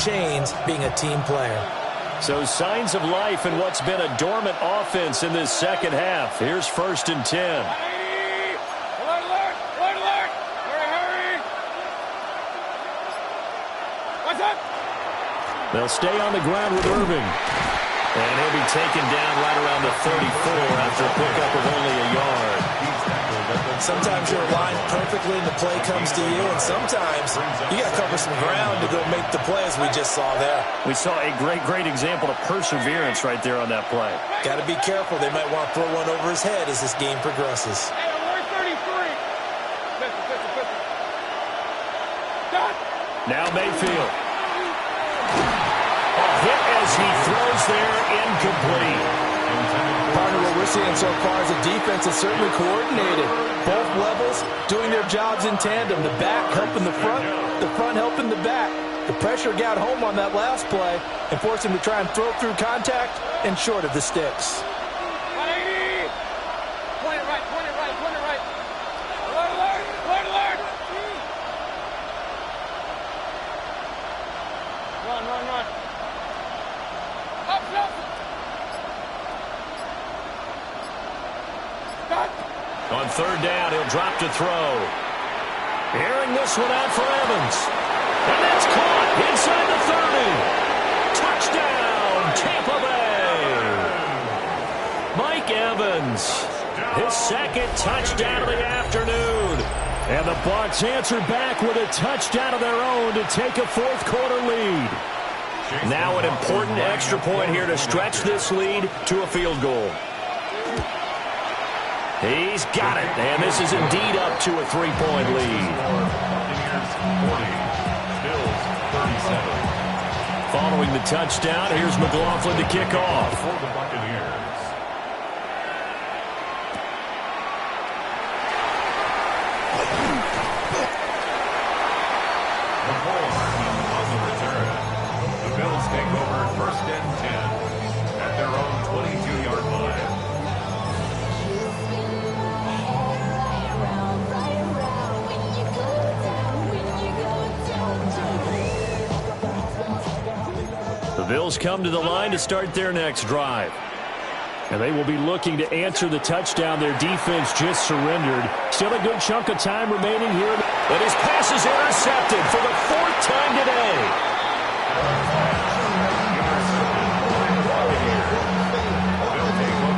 chains being a team player. So signs of life in what's been a dormant offense in this second half. Here's 1st and 10. They'll stay on the ground with Irving. And he'll be taken down right around the 34 after a pickup of only a yard. Sometimes you're aligned perfectly and the play comes to you, and sometimes you got to cover some ground to go make the play, as we just saw there. We saw a great example of perseverance right there on that play. Got to be careful. They might want to throw one over his head as this game progresses. Now Mayfield. A hit as he throws there, incomplete. Partner, what we're seeing so far is the defense is certainly coordinated. Both levels doing their jobs in tandem. The back helping the front helping the back. The pressure got home on that last play and forced him to try and throw through contact and short of the sticks. Point it right. Alert. Run. Up. On 3rd down, he'll drop to throw. Airing this one out for Evans. And that's caught inside the 30. Touchdown, Tampa Bay. Mike Evans, his 2nd touchdown of the afternoon. And the Bucs answer back with a touchdown of their own to take a 4th quarter lead. Now an important extra point here to stretch this lead to a field goal. He's got it, and this is indeed up to a 3-point lead. Following the touchdown, here's McLaughlin to kick off. The Bills take over 1st and 10 at their own 22-yard line. The Bills come to the line to start their next drive. And they will be looking to answer the touchdown their defense just surrendered. Still a good chunk of time remaining here. But his pass is intercepted for the 4th time today.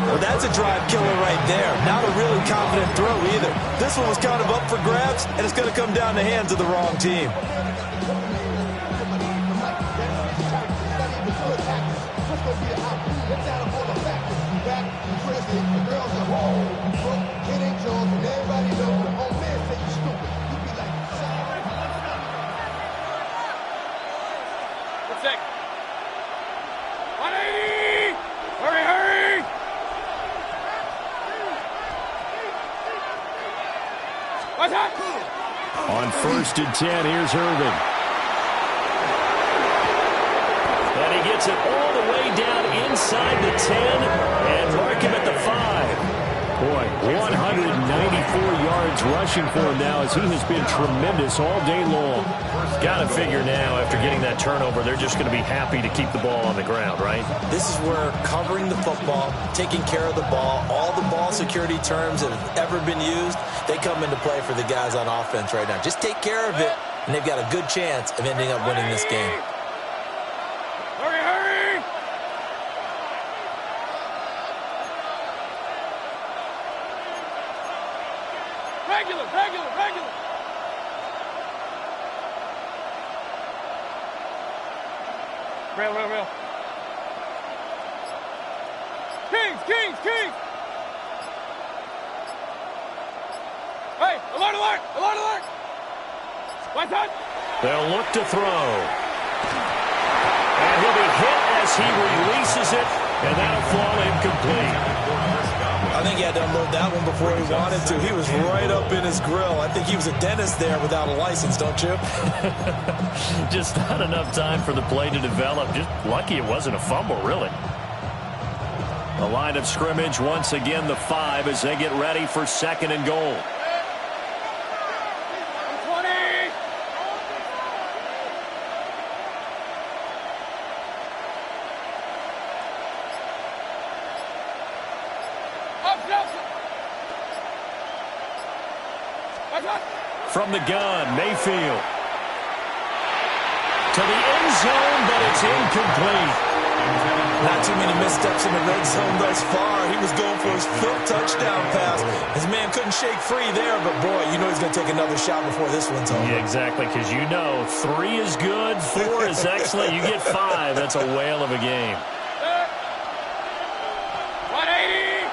Well, that's a drive killer right there. Not a really confident throw either. This one was kind of up for grabs, and it's going to come down the hands of the wrong team. On 1st and 10, here's Irving. And he gets it all the way down inside the 10 and mark him at the 5. Boy, 194 yards rushing for him now as he has been tremendous all day long. Got to figure now after getting that turnover, they're just going to be happy to keep the ball on the ground, right? This is where covering the football, taking care of the ball, all the ball security terms that have ever been used, they come into play for the guys on offense right now. Just take care of it, and they've got a good chance of ending up winning this game. Hurry! Regular! Real. Kings! Hey, alert! What's that? They'll look to throw. And he'll be hit as he releases it, and that'll fall incomplete. I think he had to unload that one before he wanted to. He was right up in his grill. I think he was a dentist there without a license, don't you? Just not enough time for the play to develop. Just lucky it wasn't a fumble, really. The line of scrimmage, once again, the 5 as they get ready for 2nd and goal. Nelson. From the gun, Mayfield. To the end zone, but it's incomplete. Not too many missteps in the red zone thus far. He was going for his fifth touchdown pass. His man couldn't shake free there, but boy, you know he's going to take another shot before this one's over. Yeah, exactly, because you know 3 is good, 4 is excellent. You get 5. That's a whale of a game. 180.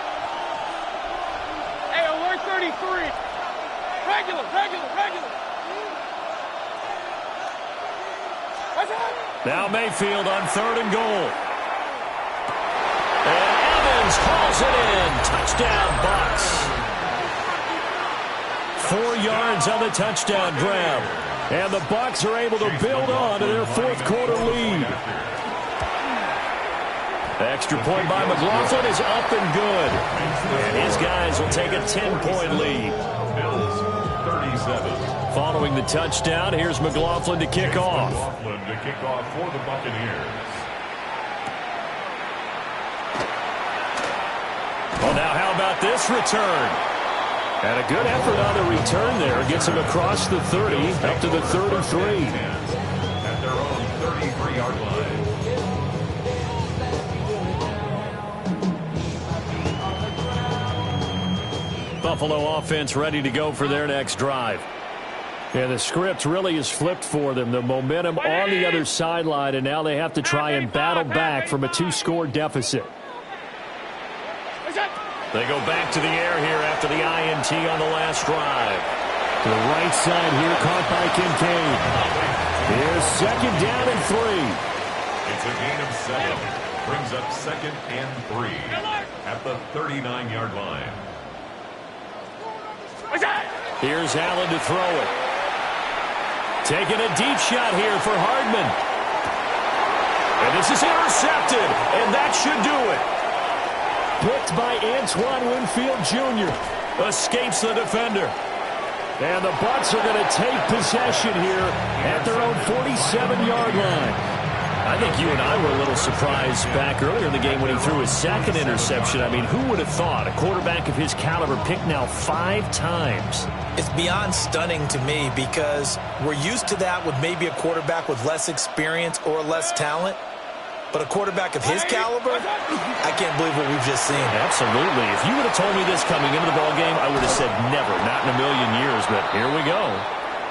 Hey, alert 33. Regular. Now Mayfield on 3rd and goal. And Evans calls it in. Touchdown, Bucs. 4 yards on the touchdown grab. And the Bucs are able to build on to their 4th quarter lead. The extra point by McLaughlin is up and good. And his guys will take a 10-point lead. Bills 37. Following the touchdown, here's McLaughlin to kick off. McLaughlin to kick off for the Buccaneers. Well, now how about this return? And a good effort on the return there. Gets him across the 30, up to the 33. At their own 33-yard line. Buffalo offense ready to go for their next drive. And the script really is flipped for them. The momentum on the other sideline, and now they have to try and battle back from a 2-score deficit. They go back to the air here after the INT on the last drive. To the right side here, caught by Kincaid. Here's 2nd down and 3. It's a gain of 7. Brings up 2nd and 3 at the 39-yard line. Here's Allen to throw it. Taking a deep shot here for Hardman. And this is intercepted, and that should do it. Picked by Antoine Winfield Jr. Escapes the defender. And the Bucs are going to take possession here at their own 47-yard line. I think you and I were a little surprised back earlier in the game when he threw his 2nd interception. I mean, who would have thought a quarterback of his caliber picked now 5 times? It's beyond stunning to me because we're used to that with maybe a quarterback with less experience or less talent. But a quarterback of his caliber, I can't believe what we've just seen. Absolutely. If you would have told me this coming into the ballgame, I would have said never, not in a million years. But here we go.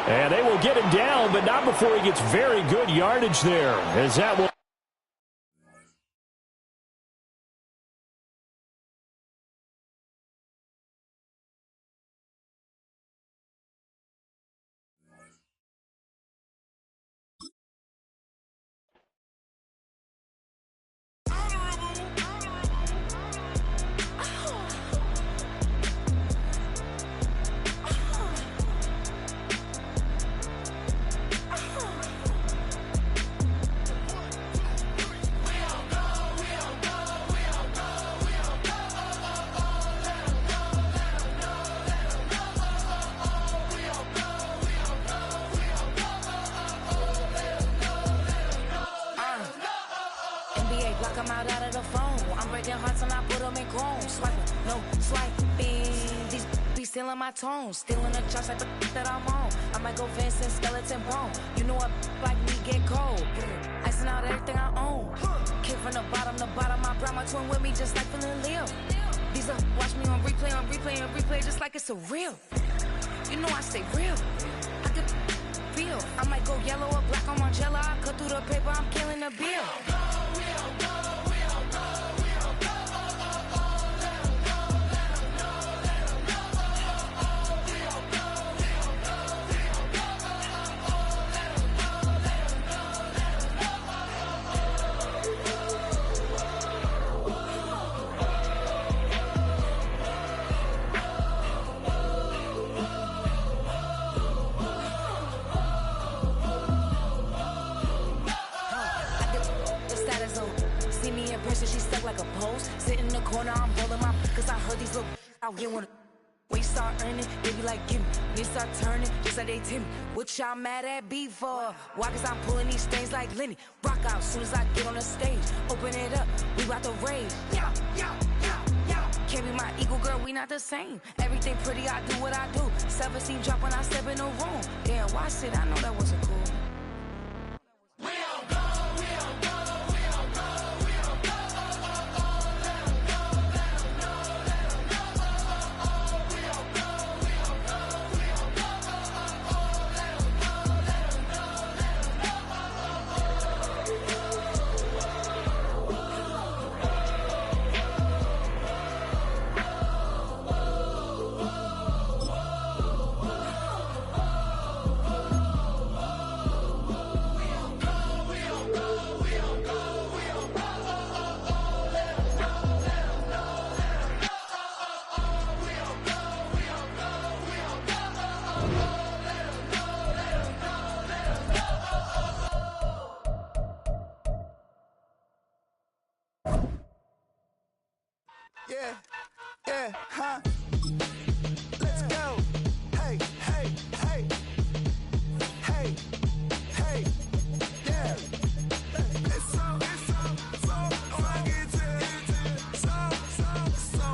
And they will get him down, but not before he gets very good yardage there. As that will... I'm out of the phone. I'm breaking hearts and I put them in chrome. Swiping, no swiping. These be stealing my tone. Stealing the chops like the that I'm on. I might go Vincent skeleton bone. You know what like me get cold. Icing out everything I own. Kid from the bottom to bottom. I brought my twin with me just like feeling Leo. These up, watch me on replay just like it's a real. You know I stay real. I could feel. I might go yellow or black on Margiela. I cut through the paper, I'm killing the bill. She stuck like a post. Sit in the corner, I'm rolling my cause I heard these little out here wanna. When you start earning, they be like, give me. When you start turning, just like they tell me. What y'all mad at B for? Why? Cause I'm pulling these things like Lenny. Rock out soon as I get on the stage. Open it up, we about to rage. Yeah, yeah, yeah, yeah. Can't be my equal, girl, we not the same. Everything pretty, I do what I do. 7-seat drop when I step in the room. Damn, watch it, I know that wasn't cool. Yeah, huh? Let's go. Hey, hey, hey. Hey, hey, yeah. It's so like it's so right. It's so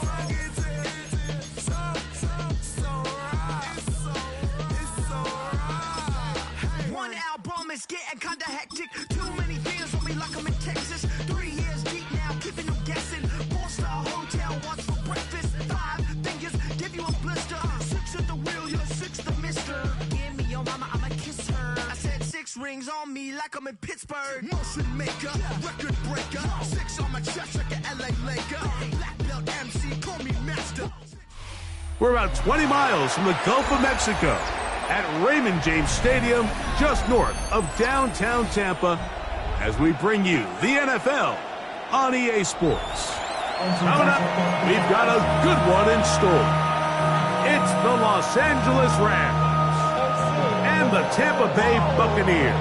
like it's so right. One album is getting kinda hectic. Too many fans on me like I'm in Texas. 3 years deep now, keeping them guessing. 4-star hotel, once for breakfast. 5 fingers, give you a blister. 6 at the wheel, you're 6 the mister. Give me your mama, I'ma kiss her. I said 6 rings on me like I'm in Pittsburgh. Motion maker, record breaker. 6 on my chest like an LA Laker. Black belt MC, call me master. We're about 20 miles from the Gulf of Mexico at Raymond James Stadium, just north of downtown Tampa, as we bring you the NFL on EA Sports. Coming up, we've got a good one in store. It's the Los Angeles Rams and the Tampa Bay Buccaneers.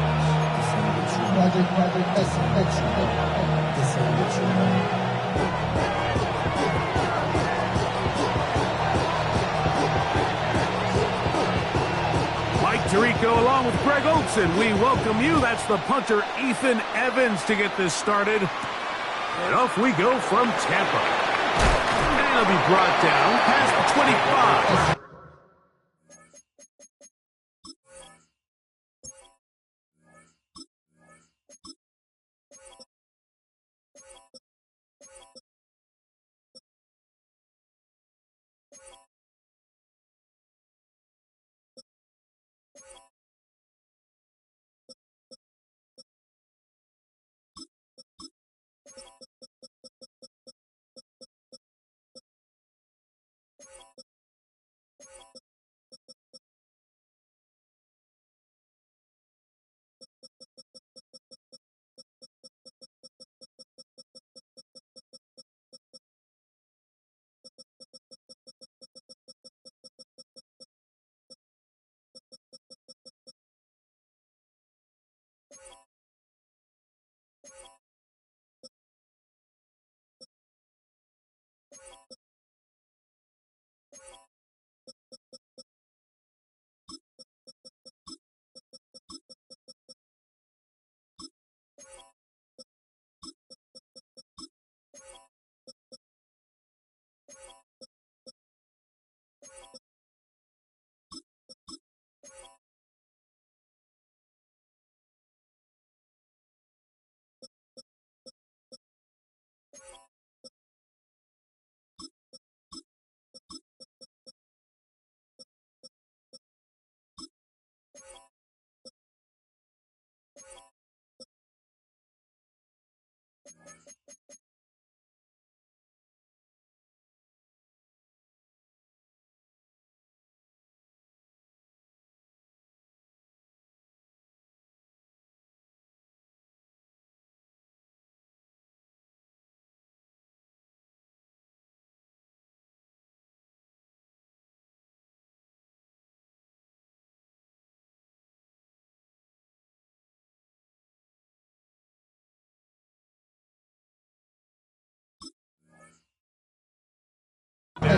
Mike Tirico along with Greg Olson, we welcome you. That's the punter Ethan Evans to get this started. And off we go from Tampa. And it'll be brought down past the 25.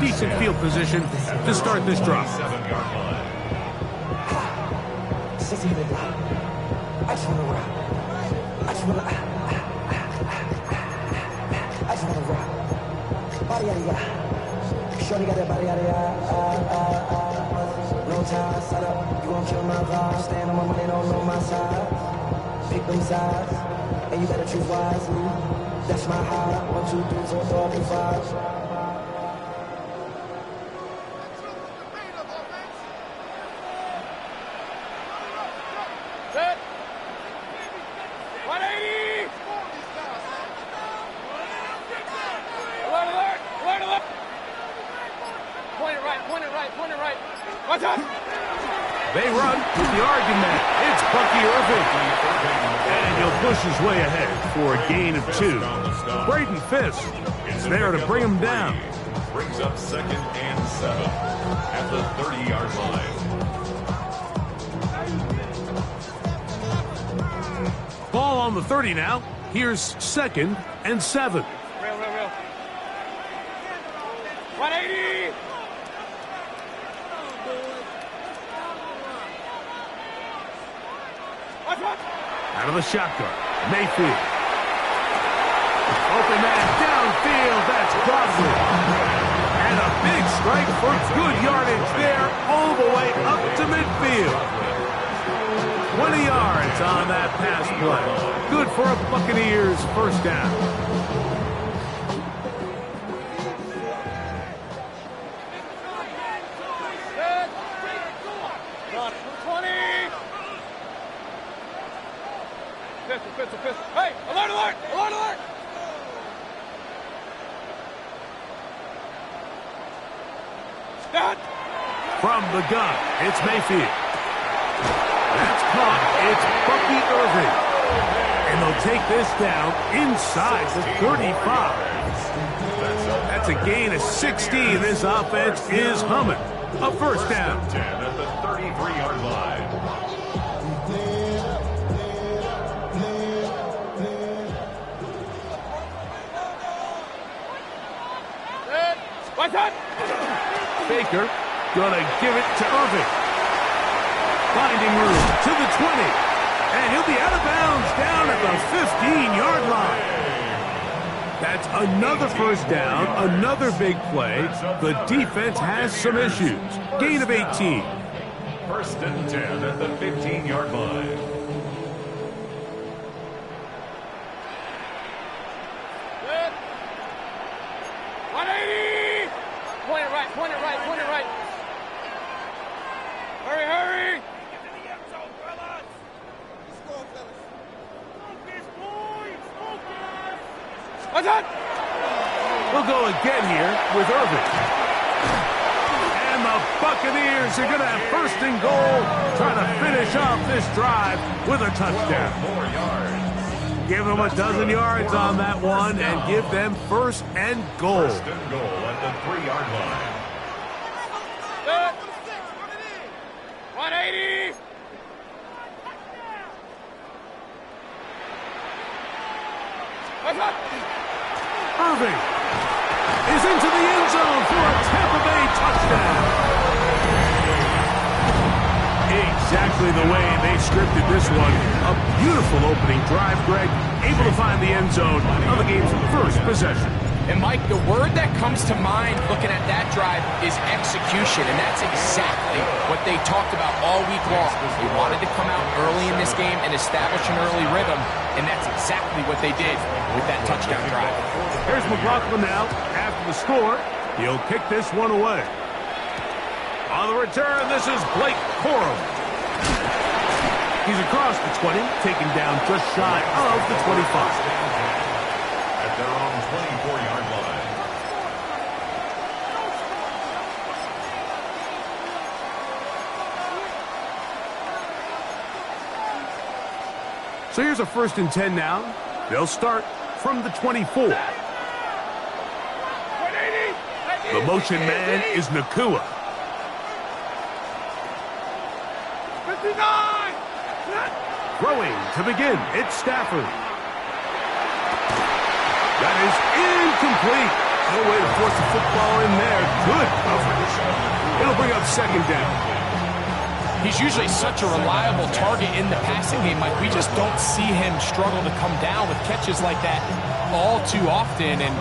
Decent field position to start this drive. 7-yard line. I just want to rap. I just wanna rock. Body yada yada. Shorty got that body yada yada. No time, set up. You gon' kill my vibe. Stand on my money, don't know my side. Pick them sides, and you better choose wisely. That's my high. 1, 2, 3, 4, 5. Set. 180. Alert, alert, alert, alert. Point it right, point it right, point it right. Watch out. They run with the argument. It's Bucky Irving. And he'll push his way ahead for a gain of 2. Braden Fisk is there to bring him down. Brings up 2nd and 7 at the 30-yard line. Ball on the 30 now. Here's 2nd and 7. Real. 180. Out of the shotgun, Mayfield. Open man downfield, that's Crosby. And a big strike for good yardage there, all the way up to midfield. 20 yards on that pass play. Good for a Buccaneers first down. Pistol. Hey, alert. Start. From the gun, it's Mayfield. That's caught. It's Bucky Irving. And they'll take this down inside the 35. That's a gain of 16. This offense is humming. A first down. 10 at the 33-yard line. What's that? Baker gonna give it to Irving. Finding room to the 20. And he'll be out of bounds down at the 15-yard line. That's another first down, another big play. The defense has some issues. Gain of 18. 1st and 10 at the 15-yard line. Good. 180. Point it right. Hurry. What's that? We'll go again here with Irving. And the Buccaneers are going to have 1st and goal, trying to finish off this drive with a touchdown. 4 yards. Give them a dozen yards on that one and give them 1st and goal. 1st and goal at the 3-yard line. Good. 180. What's that? Irving is into the end zone for a Tampa Bay touchdown. Exactly the way they scripted this one. A beautiful opening drive, Greg. Able to find the end zone on the game's first possession. And, Mike, the word that comes to mind looking at that drive is execution, and that's exactly what they talked about all week long. They wanted to come out early in this game and establish an early rhythm, and that's exactly what they did with that touchdown drive. Here's McLaughlin now. After the score, he'll kick this one away. On the return, this is Blake Corum. He's across the 20, taken down just shy of the 25. At their own 24-yard line. So here's a 1st and 10 now. They'll start from the 24. The motion man is Nakua. 59. Throwing to begin, it's Stafford. That is incomplete. No way to force the football in there. Good coverage. It'll bring up 2nd down. He's usually such a reliable target in the passing game, Mike. We just don't see him struggle to come down with catches like that all too often. And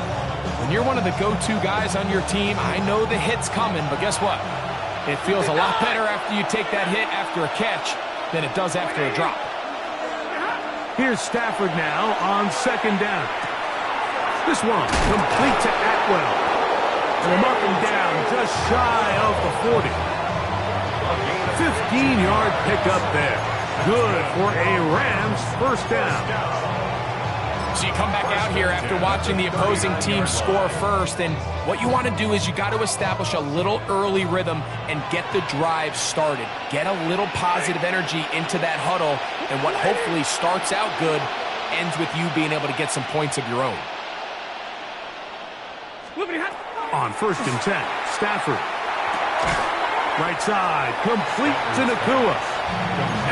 when you're one of the go-to guys on your team, I know the hit's coming, but guess what? It feels a lot better after you take that hit after a catch than it does after a drop. Here's Stafford now on second down. This one complete to Atwell. And they'll mark him down just shy of the 40. 15-yard pickup there. Good for a Rams first down. So you come back out here after watching the opposing team score first, and what you want to do is you got to establish a little early rhythm and get the drive started. Get a little positive energy into that huddle, and what hopefully starts out good ends with you being able to get some points of your own. On 1st and 10, Stafford. Right side, complete to Nakua.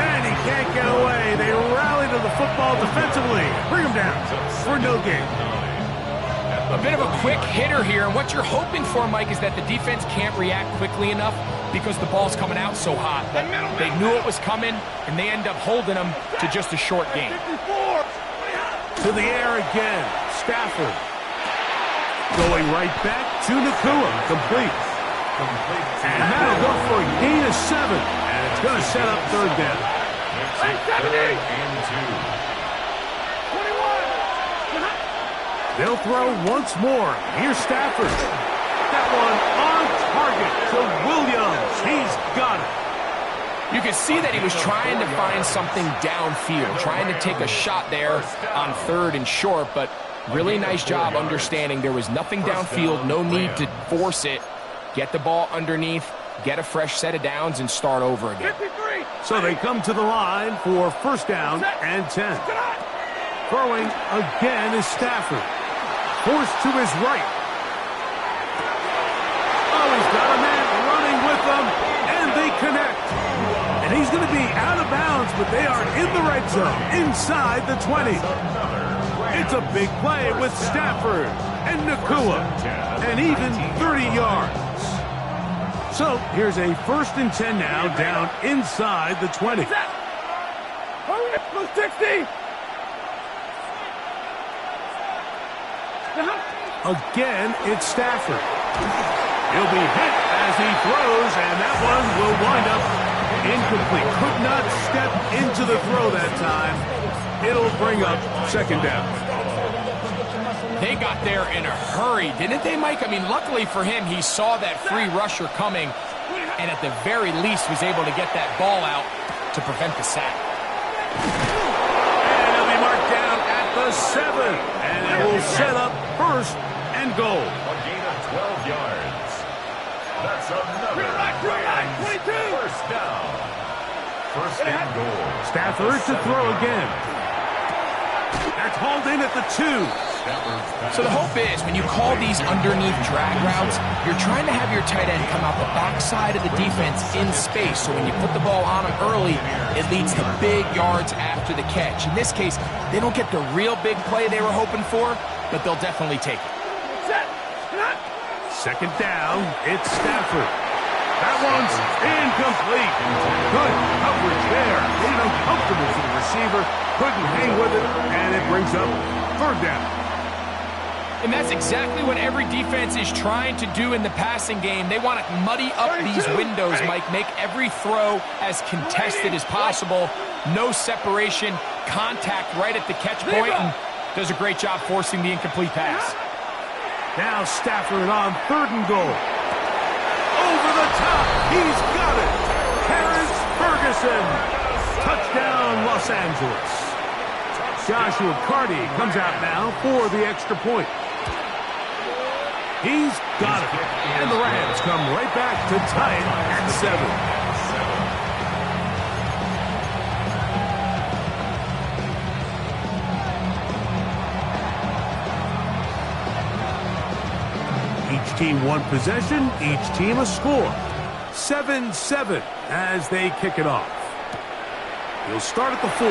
And he can't get away. They rally to the football defensively. Bring him down for no gain. A bit of a quick hitter here, and what you're hoping for, Mike, is that the defense can't react quickly enough because the ball's coming out so hot. They knew it was coming, and they end up holding them to just a short gain. To the air again, Stafford. Going right back to Nakua, complete. And that'll go for a gain of 7, and it's going to set up third down. They'll throw once more. Here's Stafford. That one on target to Williams. He's got it. You can see that he was trying to find something downfield, trying to take a shot there on 3rd and short, but really nice job understanding there was nothing downfield, no need to force it. Get the ball underneath, get a fresh set of downs, and start over again. So they come to the line for first down and 10. Throwing again is Stafford. Forced to his right. Oh, he's got a man running with them, and they connect. And he's going to be out of bounds, but they are in the red zone, inside the 20. It's a big play with Stafford and Nakua, and even 30 yards. So here's a 1st and 10 now, down inside the 20. Hurry up, 60. Again, it's Stafford. He'll be hit as he throws, and that one will wind up incomplete. Could not step into the throw that time. It'll bring up second down. They got there in a hurry, didn't they, Mike? I mean, luckily for him, he saw that free rusher coming, and at the very least was able to get that ball out to prevent the sack. And he'll be marked down at the 7, and it will set up 1st and goal. A gain of 12 yards. That's another Rams first down. 1st and goal. Stafford to throw again. That's hauled in at the 2. So the hope is, when you call these underneath drag routes, you're trying to have your tight end come out the backside of the defense in space. So when you put the ball on him early, it leads to big yards after the catch. In this case, they don't get the real big play they were hoping for, but they'll definitely take it. Second down, it's Stafford. That one's incomplete. Good coverage there. Made it uncomfortable for the receiver. Couldn't hang with it, and it brings up third down. And that's exactly what every defense is trying to do in the passing game. They want to muddy up these windows, Mike, make every throw as contested as possible. No separation, contact right at the catch point, and does a great job forcing the incomplete pass. Now Stafford on 3rd and goal. Over the top, he's got it. Terrence Ferguson. Touchdown, Los Angeles. Joshua Carty comes out now for the extra point. He's got it. And the Rams come right back to tie it at 7. Each team one possession, each team a score. 7-7 as they kick it off. He'll start at the 4.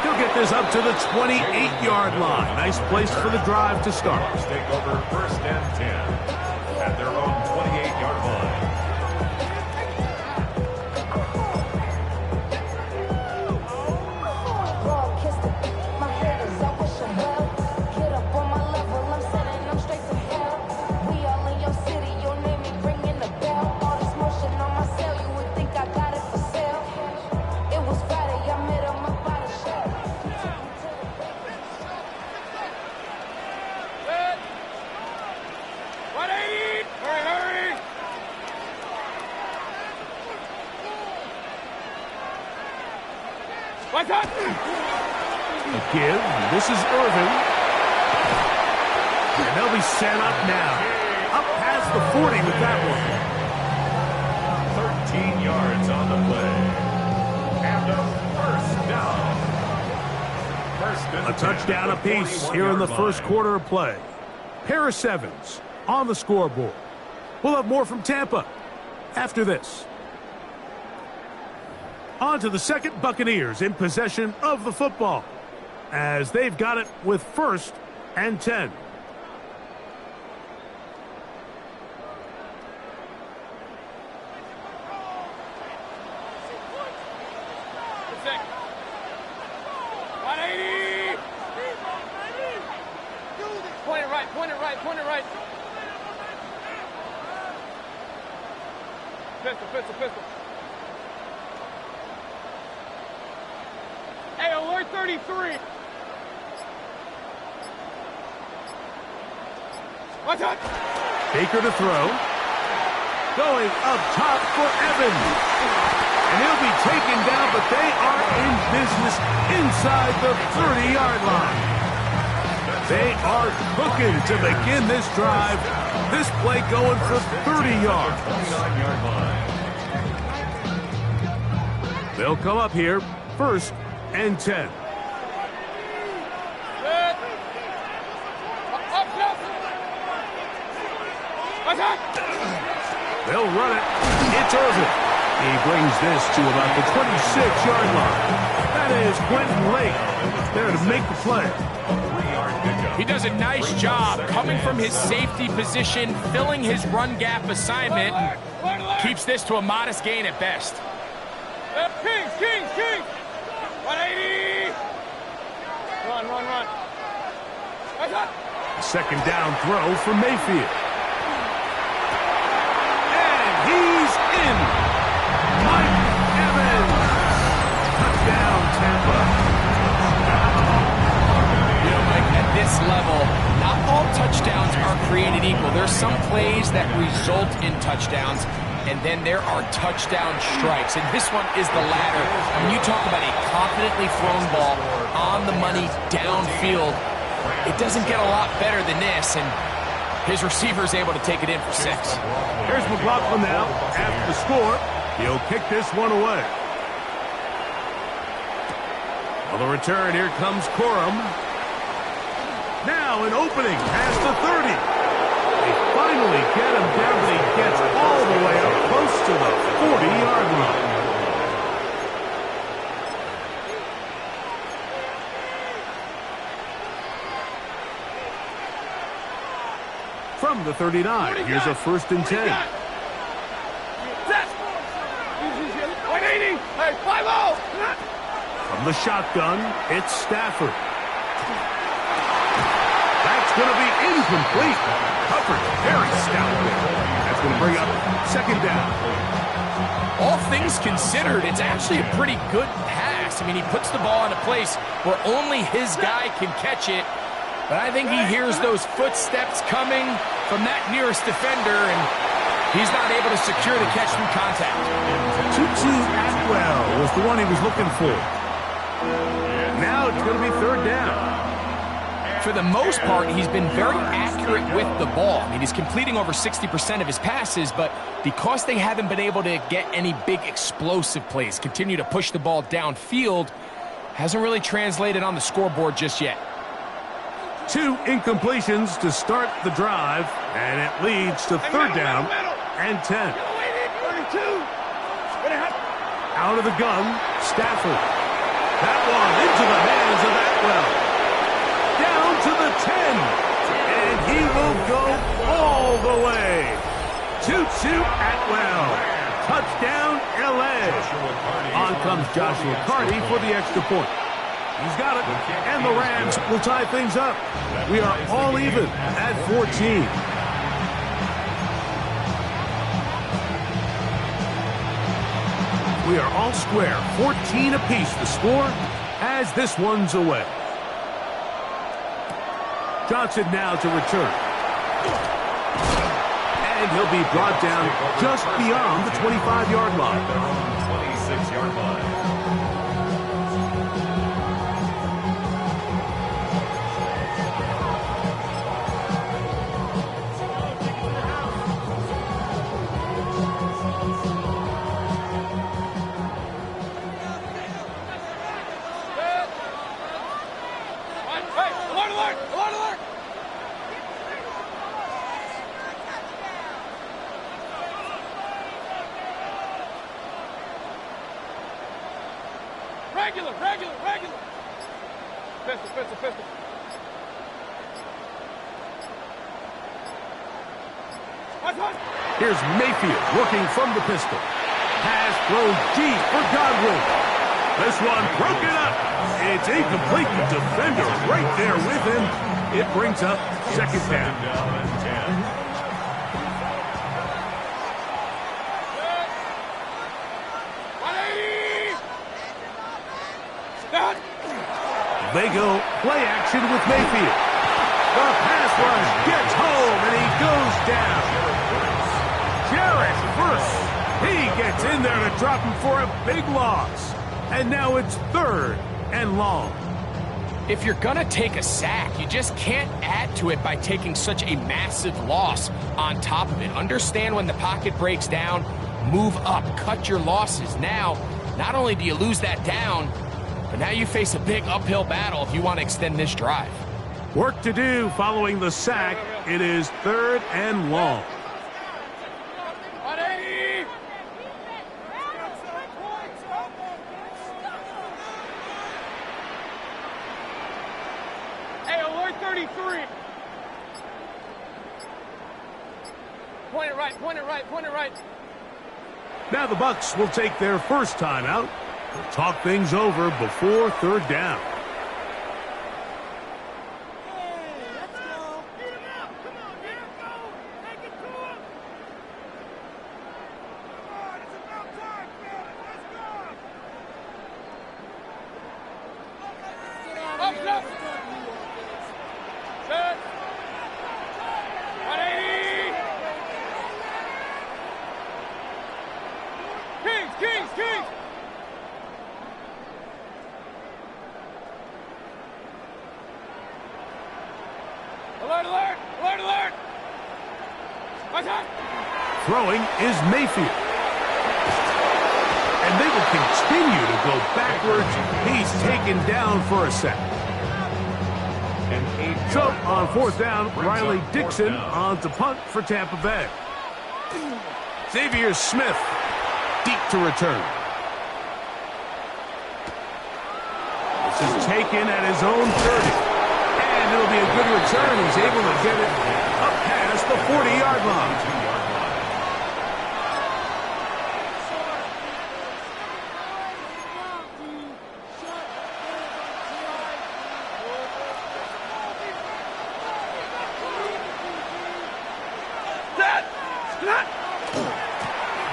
He'll get this up to the 28-yard line. Nice place for the drive to start. Take over 1st and 10 at their own 28-yard line. What's up? A give. This is Irvin. And they'll be set up now. Up past the 40 with that one. 13 yards on the play. And a first down. A touchdown apiece here in the first quarter of play. Pair of sevens on the scoreboard. We'll have more from Tampa after this. On to the second. Buccaneers in possession of the football as they've got it with 1st and 10. Pistol. Hey, alert 33. Watch out. Baker to throw. Going up top for Evans. And he'll be taken down, but they are in business inside the 30-yard line. They are cooking to begin this drive. This play going for 30 yards. They'll come up here, 1st and 10. They'll run it. It's Irvin. He brings this to about the 26-yard line. That is Quentin Lake there to make the play. He does a nice job coming from his safety position, filling his run gap assignment, keeps this to a modest gain at best. Kings! 180! Run. Second down throw for Mayfield. And he's in. Mike Evans. Touchdown, Tampa. You know, Mike, at this level, not all touchdowns are created equal. There's some plays that result in touchdowns, and then there are touchdown strikes. And this one is the latter. When you talk about a confidently thrown ball on the money downfield, it doesn't get a lot better than this, and his receiver's able to take it in for 6. Here's McLaughlin now. After the score, he'll kick this one away. On the return, here comes Corum. Now an opening past the 30. They finally get him down, but he gets all the way up close to the 40-yard line. From the 39, here's a 1st and 10. 180! Hey, 5-0! From the shotgun, it's Stafford. That's going to be incomplete. Coverage very stout. That's going to bring up 2nd down. All things considered, it's actually a pretty good pass. I mean, he puts the ball in a place where only his guy can catch it. But I think he hears those footsteps coming from that nearest defender, and he's not able to secure the catch through contact. Tutu Atwell was the one he was looking for. Now it's going to be 3rd down. For the most part, he's been very accurate with the ball. I mean, he's completing over 60% of his passes, but because they haven't been able to get any big explosive plays, continue to push the ball downfield, hasn't really translated on the scoreboard just yet. 2 incompletions to start the drive, and it leads to 3rd down and 10. 32! Out of the gun, Stafford. That one into the hands of Atwell. Down to the 10. And he will go all the way. Tutu Atwell. Touchdown, L.A. On comes Joshua Carty for the extra point. He's got it, and the Rams will tie things up. We are all even at 14. We are all square, 14 apiece the score as this one's away. Johnson now to return. And he'll be brought down just beyond the 25-yard line. 26-yard line. Regular. Pistol. Here's Mayfield working from the pistol. Pass thrown deep for Godwin. This one broken up. It's incomplete. The defender right there with him. It brings up second down. They go play action with Mayfield. The pass rush gets home, and he goes down. Jarrett first. He gets in there to drop him for a big loss. And now it's 3rd and long. If you're going to take a sack, you just can't add to it by taking such a massive loss on top of it. Understand when the pocket breaks down, move up, cut your losses. Now, not only do you lose that down, but now you face a big uphill battle if you want to extend this drive. Work to do following the sack. It is 3rd and long. Hey, alert 33. Point it right. Now the Bucs will take their first timeout. We'll talk things over before 3rd down. Kings! Alert! Throwing is Mayfield. And they will continue to go backwards. He's taken down for a sack. So on 4th down, Riley Dixon on to punt for Tampa Bay. Xavier Smith deep to return. This is taken at his own 30. And it'll be a good return. He's able to get it up past the 40-yard line.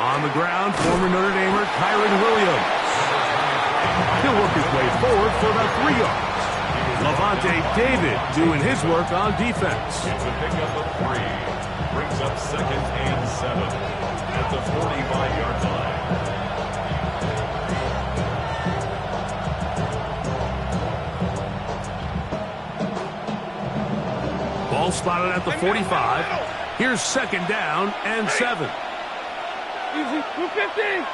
On the ground, former Notre Damer Kyron Williams. He'll work his way forward for about 3 yards. Levante David doing his work on defense. It's a pickup of 3. Brings up 2nd and 7 at the 45-yard line. Ball spotted at the 45. Here's 2nd down and 7. Easy. 250.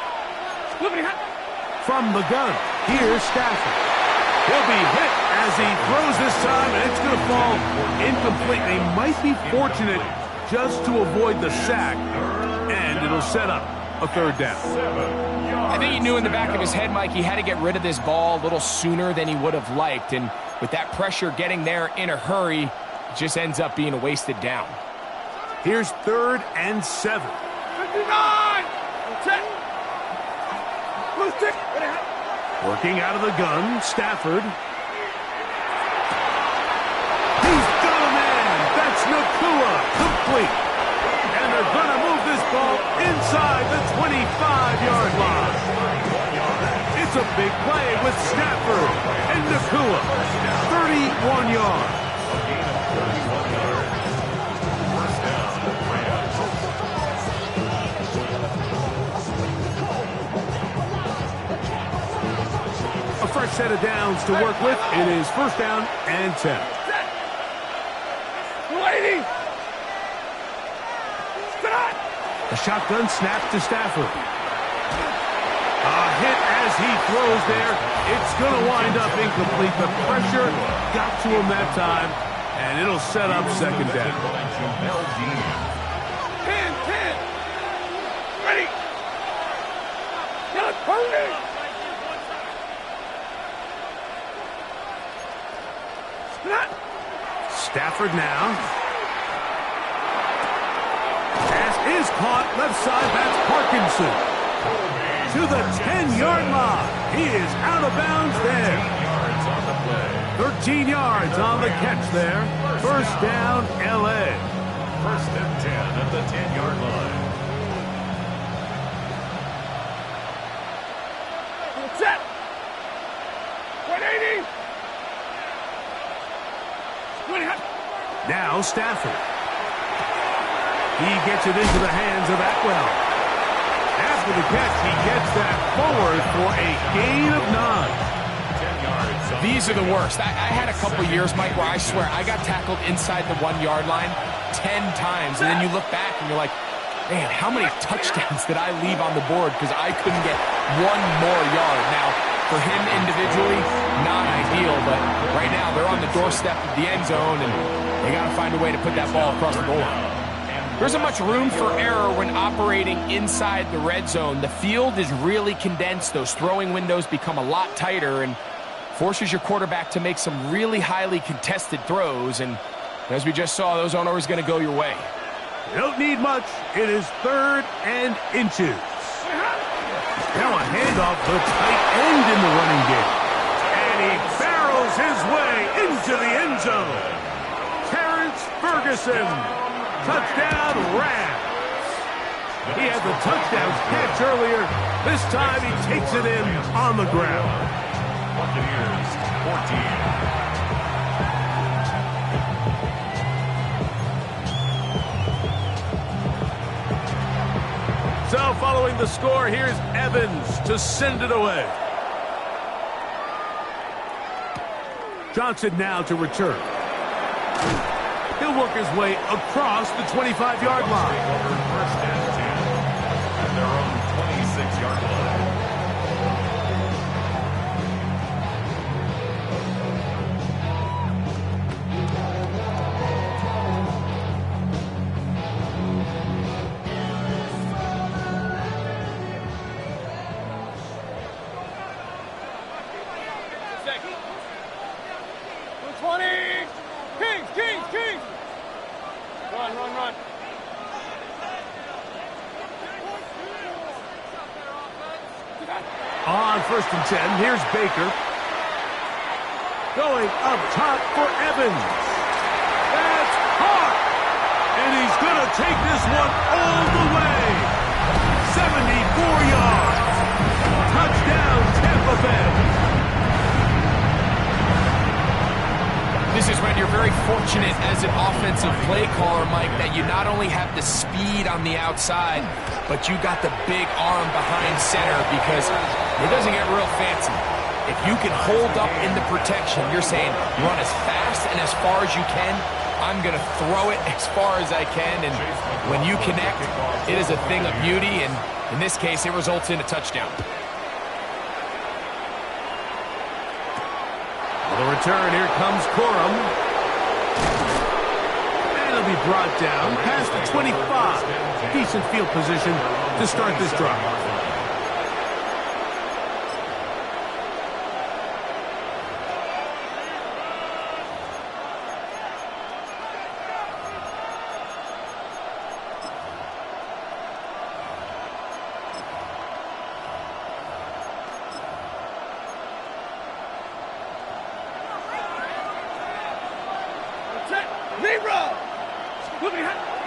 From the gun, here's Stafford. He'll be hit as he throws this time, and it's going to fall incomplete. They might be fortunate just to avoid the sack, and it'll set up a 3rd down. I think he knew in the back of his head, Mike, he had to get rid of this ball a little sooner than he would have liked, and with that pressure getting there in a hurry, it just ends up being a wasted down. Here's 3rd and 7. 59! 10! Working out of the gun, Stafford. He's got a man. That's Nakua. Complete. And they're going to move this ball inside the 25-yard line. It's a big play with Stafford and Nakua. 31 yards. A gain of 31 yards. First down, Rams. A fresh set of downs to work with. It is 1st down and 10. The shotgun snap to Stafford. A hit as he throws there. It's going to wind up incomplete. The pressure got to him that time, and it'll set up 2nd down. 10. Ready. Hurry. Stafford now. Pass is caught. Left side, that's Parkinson. To the 10-yard line. He is out of bounds there. 13 yards on the catch there. First down, L.A. First and 10 at the 10-yard line. Set. 180. Now Stafford. He gets it into the hands of Atwell. After the catch, he gets that forward for a gain of 9. These are the worst. I had a couple years, Mike, where I swear I got tackled inside the 1-yard line 10 times. And then you look back and you're like, man, how many touchdowns did I leave on the board because I couldn't get one more yard? Now, for him individually, not ideal, but right now they're on the doorstep of the end zone, and they got to find a way to put that ball across the goal line. There isn't much room for error when operating inside the red zone. The field is really condensed. Those throwing windows become a lot tighter and forces your quarterback to make some really highly contested throws, and as we just saw, those aren't always going to go your way. You don't need much. It is 3rd and inches. Now a handoff to tight end in the running game. And he barrels his way into the end zone. Terrence Ferguson. Touchdown, Rams. He had the touchdown catch earlier. This time he takes it in on the ground. Buccaneers, 14. So following the score, here's Evans to send it away. Johnson now to return. He'll work his way across the 25-yard line. First and 10 at their own 26-yard line. Run. On 1st and 10, here's Baker. Going up top for Evans. That's caught. And he's going to take this one all the way. 74 yards. Touchdown, Tampa Bay. This is when you're very fortunate as an offensive play caller, Mike, that you not only have the speed on the outside, but you got the big arm behind center, because it doesn't get real fancy. If you can hold up in the protection, you're saying run as fast and as far as you can. I'm going to throw it as far as I can, and when you connect, it is a thing of beauty, and in this case, it results in a touchdown. The return, here comes Corum. And he'll be brought down past the 25. Decent field position to start this drive.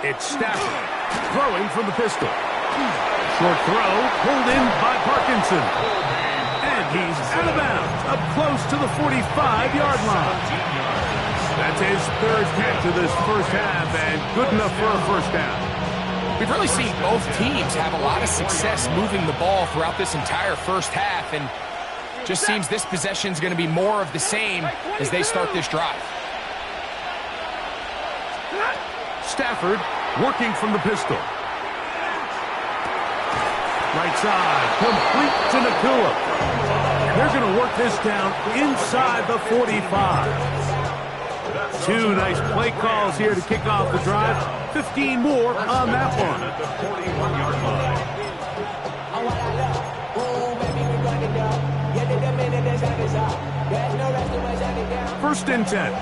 It's Stafford throwing from the pistol. Short throw pulled in by Parkinson. And he's out of bounds up close to the 45-yard line. That's his 3rd catch of this first half, and good enough for a first down. We've really seen both teams have a lot of success moving the ball throughout this entire first half, and just seems this possession is going to be more of the same as they start this drive. Stafford working from the pistol. Right side, complete to Nakua. And they're going to work this down inside the 45. 2 nice play calls here to kick off the drive. 15 more on that one. At the 41-yard line. 1st and 10.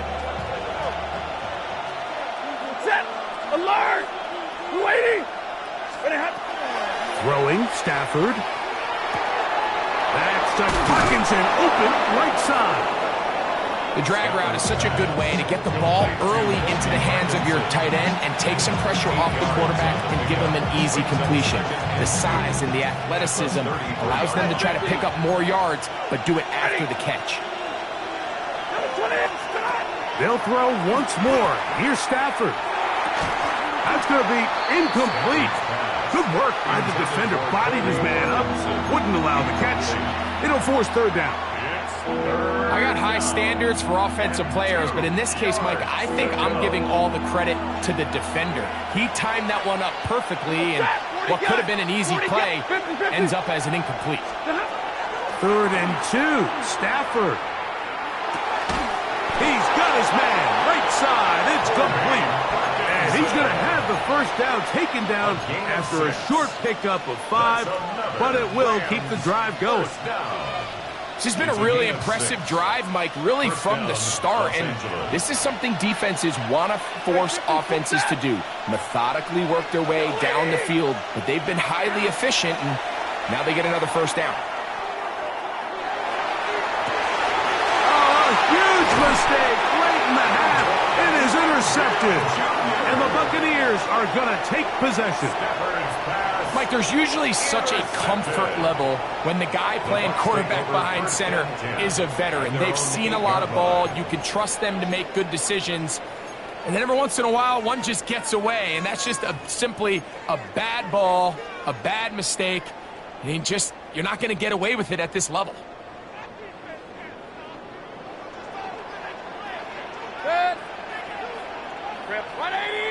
Throwing, Stafford. That's to Hawkinson, open right side. The drag route is such a good way to get the ball early into the hands of your tight end and take some pressure off the quarterback and give him an easy completion. The size and the athleticism allows them to try to pick up more yards, but do it after the catch. They'll throw once more. Here's Stafford. That's going to be incomplete. Good work by the defender. Bodied his man up. Wouldn't allow the catch. It'll force third down. I got high standards for offensive players, but in this case, Mike, I think I'm giving all the credit to the defender. He timed that one up perfectly, and what could have been an easy play ends up as an incomplete. 3rd and 2. Stafford. He's got his man. Right side. It's complete. And he's going to have the first down taken down after a short pickup of 5, but it will keep the drive going. This has been a really impressive drive, Mike, really from the start. And this is something defenses want to force offenses to do. Methodically work their way down the field, but they've been highly efficient, and now they get another first down. Oh, a huge mistake late in the half. It is intercepted. And the Buccaneers are going to take possession. Mike, there's usually such a comfort level when the guy playing quarterback behind center is a veteran. They've seen a lot of ball. You can trust them to make good decisions. And then every once in a while, one just gets away. And that's just simply a bad ball, a bad mistake. And you're not going to get away with it at this level. Good. Rip 180.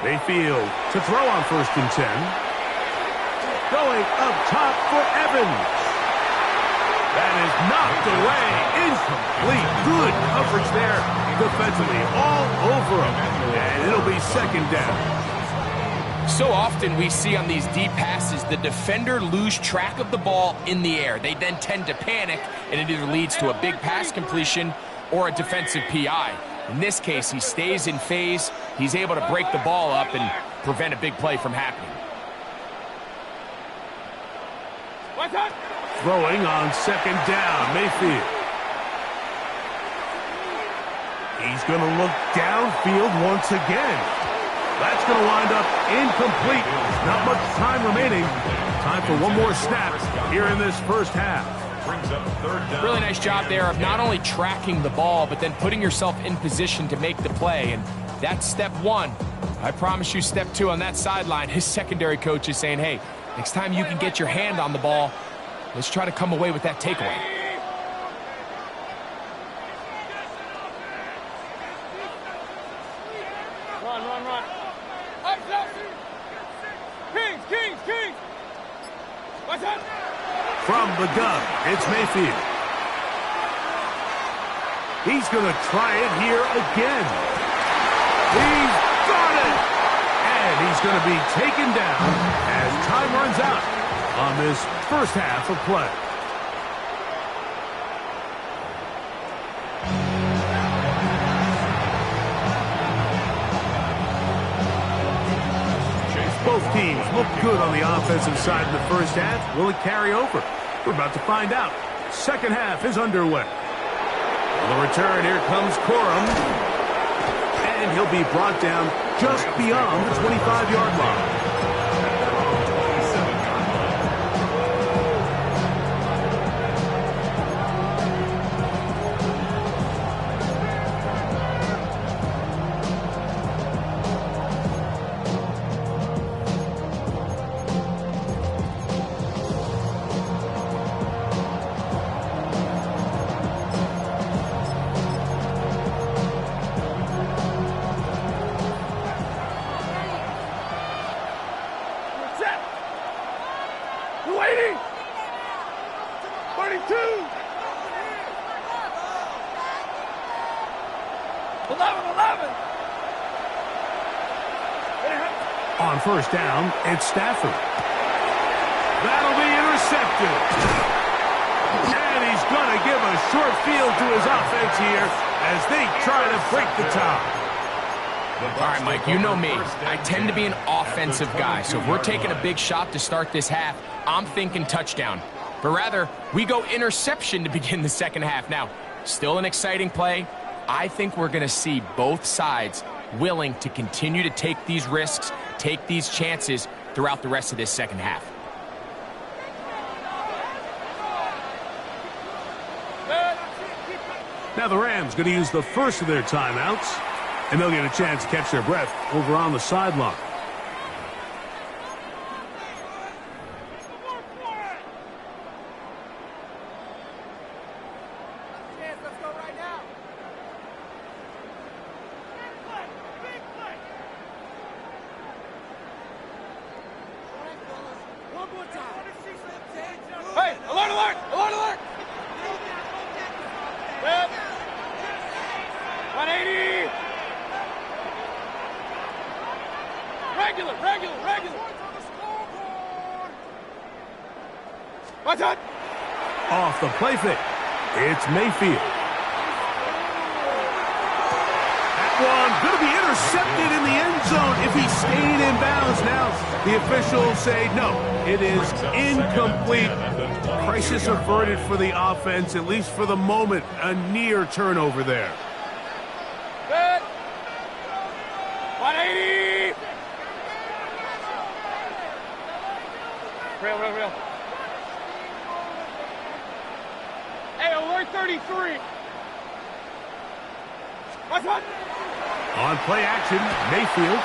Mayfield to throw on 1st and 10. Going up top for Evans. That is knocked away. Incomplete. Good coverage there defensively. All over him. And it'll be 2nd down. So often we see on these deep passes, the defender lose track of the ball in the air. They then tend to panic, and it either leads to a big pass completion or a defensive PI. In this case, he stays in phase. He's able to break the ball up and prevent a big play from happening. Throwing on 2nd down, Mayfield. He's going to look downfield once again. That's going to wind up incomplete. Not much time remaining. Time for one more snap here in this first half. Really nice job there of not only tracking the ball, but then putting yourself in position to make the play. And that's step 1. I promise you step 2 on that sideline. His secondary coach is saying, hey, next time you can get your hand on the ball, let's try to come away with that takeaway. Run. Kings. What's that? From the gun, it's Mayfield. He's going to try it here again. He's got it! And he's going to be taken down as time runs out on this first half of play. Both teams look good on the offensive side in the first half. Will it carry over? We're about to find out. Second half is underway. On the return, here comes Corum. And he'll be brought down just beyond the 25-yard line. Waiting. 32. 11. On first down, it's Stafford. That'll be intercepted. And he's going to give a short field to his offense here as they try to break the tie. All right, Mike, you know me. I tend to be an offensive guy, so if we're taking a big shot to start this half, I'm thinking touchdown. But rather, we go interception to begin the second half. Now, still an exciting play. I think we're going to see both sides willing to continue to take these risks, take these chances throughout the rest of this second half. Now the Rams going to use the first of their timeouts, and they'll get a chance to catch their breath over on the sideline. Hey, alert, alert, alert, alert! 180! Regular, regular, regular! What's up? Off the play fake, it's Mayfield. That one going to be intercepted in the end zone if he stayed in bounds. Now the officials say no, it is incomplete. Crisis averted for the offense, at least for the moment. A near turnover there. Good. 180! Real, real, real. Hey, alert 33! What's up? On play action, Mayfield.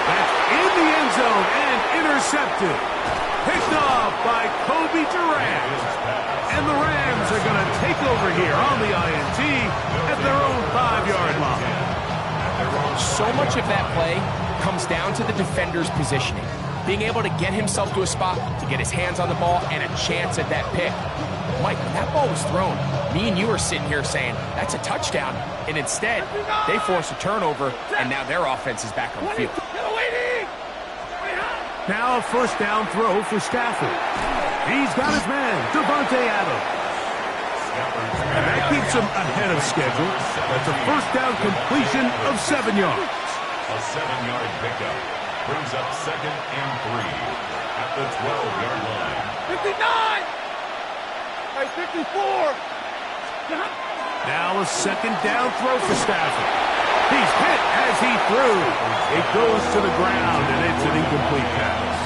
That's in the end zone and intercepted. Picked off by Kobe Durant. And the Rams are going to take over here on the INT at their own 5-yard line. So much of that play comes down to the defender's positioning. Being able to get himself to a spot, to get his hands on the ball, and a chance at that pick. Mike, when that ball was thrown, me and you were sitting here saying, that's a touchdown. And instead, they force a turnover, and now their offense is back on the field. Now a first down throw for Stafford. He's got his man, Devontae Adams. And that keeps him ahead of schedule. That's a first down completion of 7 yards. A 7-yard pickup brings up 2nd and 3 at the 12-yard line. 59! Hey, 54! Now a second down throw for Stafford. He's hit as he threw. It goes to the ground, and it's an incomplete pass.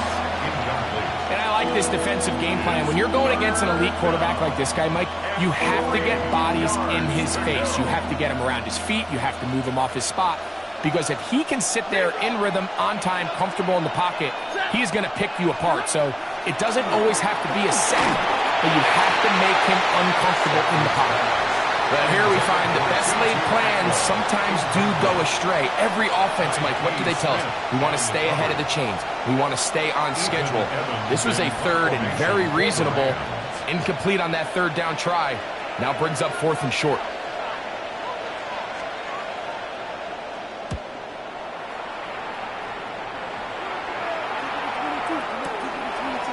And I like this defensive game plan. When you're going against an elite quarterback like this guy, Mike, you have to get bodies in his face. You have to get him around his feet. You have to move him off his spot. Because if he can sit there in rhythm, on time, comfortable in the pocket, he's going to pick you apart. So it doesn't always have to be a sack, but you have to make him uncomfortable in the pocket. But here we find the best laid plans sometimes do go astray. Every offense, Mike, what do they tell us? We want to stay ahead of the chains. We want to stay on schedule. This was a third and very reasonable. Incomplete on that third down try. Now brings up 4th and short.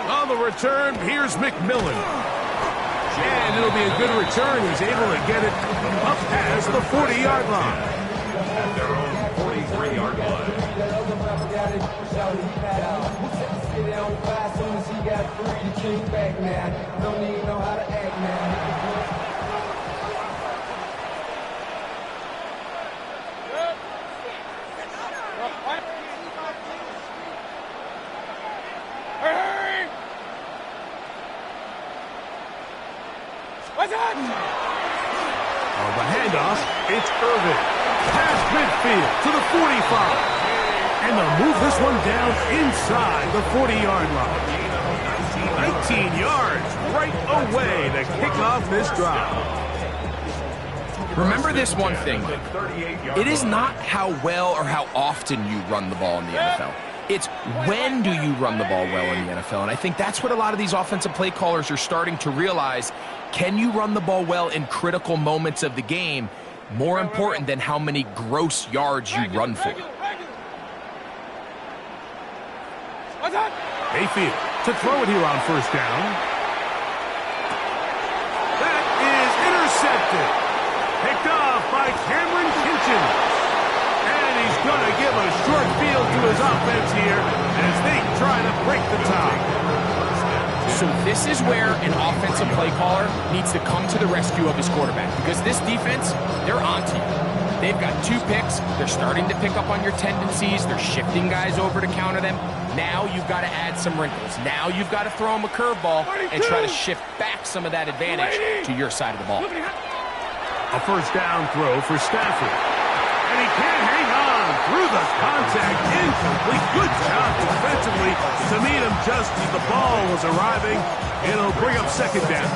On the return, here's McMillan. And it'll be a good return. He's able to get it up past the 40-yard line. At their own 43-yard line. What's up? On the handoff, it's Irvin. Past midfield to the 45. And they'll move this one down inside the 40-yard line. 19 yards right away to kick off this drive. Remember this one thing. It is not how well or how often you run the ball in the NFL. It's when do you run the ball well in the NFL. And I think that's what a lot of these offensive play callers are starting to realize. Can you run the ball well in critical moments of the game? More important than how many gross yards you run for. Mayfield to throw it here on first down. That is intercepted. Picked off by Cameron Kinchen. his offense here as they try to break the tie. So this is where an offensive play caller needs to come to the rescue of his quarterback, because this defense, they're onto you. They've got 2 picks. They're starting to pick up on your tendencies. They're shifting guys over to counter them. Now you've got to add some wrinkles. Now you've got to throw them a curveball and try to shift back some of that advantage to your side of the ball. A first down throw for Stafford. And he can't hang on through the contact. Incomplete. Good job defensively to meet him just as the ball was arriving. It'll bring up second down.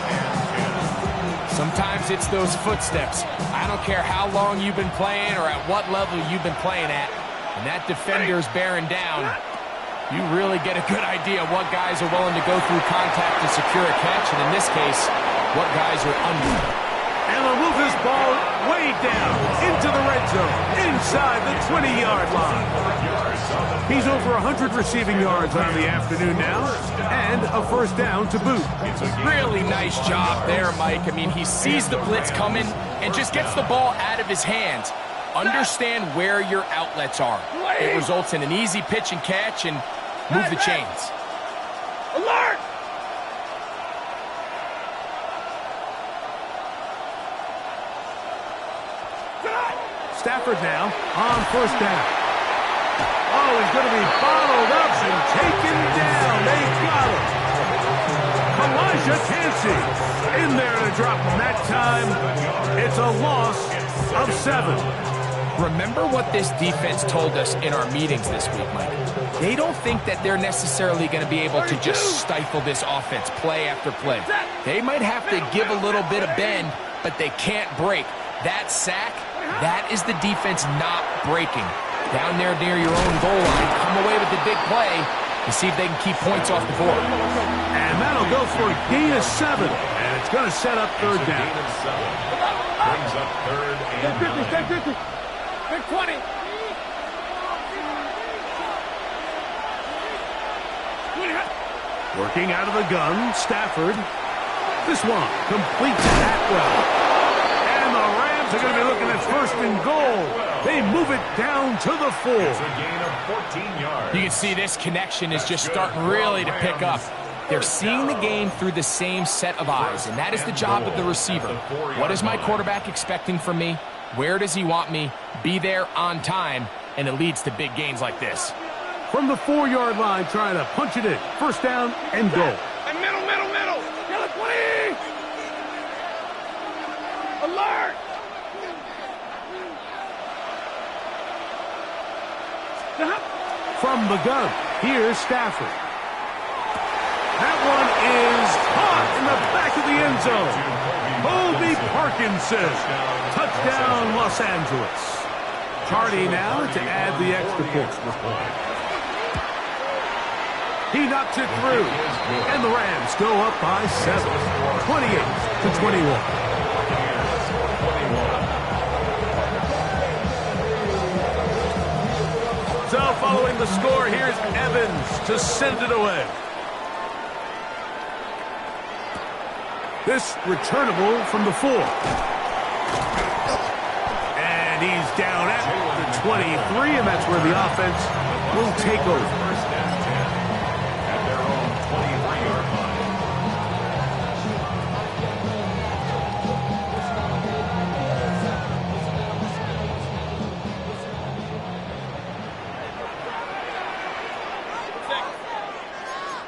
Sometimes it's those footsteps. I don't care how long you've been playing or at what level you've been playing at. When that defender's bearing down, you really get a good idea of what guys are willing to go through contact to secure a catch, and in this case, what guys are under. And they'll move this ball way down into the red zone, inside the 20-yard line. He's over 100 receiving yards on the afternoon now, and a first down to boot. Really nice job there, Mike. I mean, he sees the blitz coming and just gets the ball out of his hands. Understand where your outlets are. It results in an easy pitch and catch and move the chains. Alert! Stafford now on first down. Oh, he's going to be bottled up and taken down. They got him. Elijah Tansey in there to drop him. That time, it's a loss of 7. Remember what this defense told us in our meetings this week, Mike. They don't think that they're necessarily going to be able to just stifle this offense play after play. They might have to give a little bit of bend, but they can't break. That sack, that is the defense not breaking. Down there near your own goal line, come away with the big play and see if they can keep points off the board. And that'll go for a gain of 7, and it's going to set up third down. Brings up third and 9. Big 20. Working out of the gun, Stafford. This one complete to Atwell. And the Rams are going to be looking at first and goal. They move it down to the 4. It's a gain of 14 yards. You can see this connection is just starting really to pick up. They're seeing the game through the same set of eyes, and that is the job of the receiver. What is my quarterback expecting from me? Where does he want me? Be there on time, and it leads to big gains like this. From the 4-yard line, trying to punch it in. First down and goal. And middle. Yellow 20. Alert! From the gun, here's Stafford. That one is caught in the back of the end zone. Colby Parkinson. Touchdown, Los Angeles. Hardy now to add the extra point. He knocks it through. And the Rams go up by 7. 28-21. So following the score, here's Evans to send it away. This returnable from the 4. And he's down at the 23, and that's where the offense will take over. First and 10 at their own 23-yard line.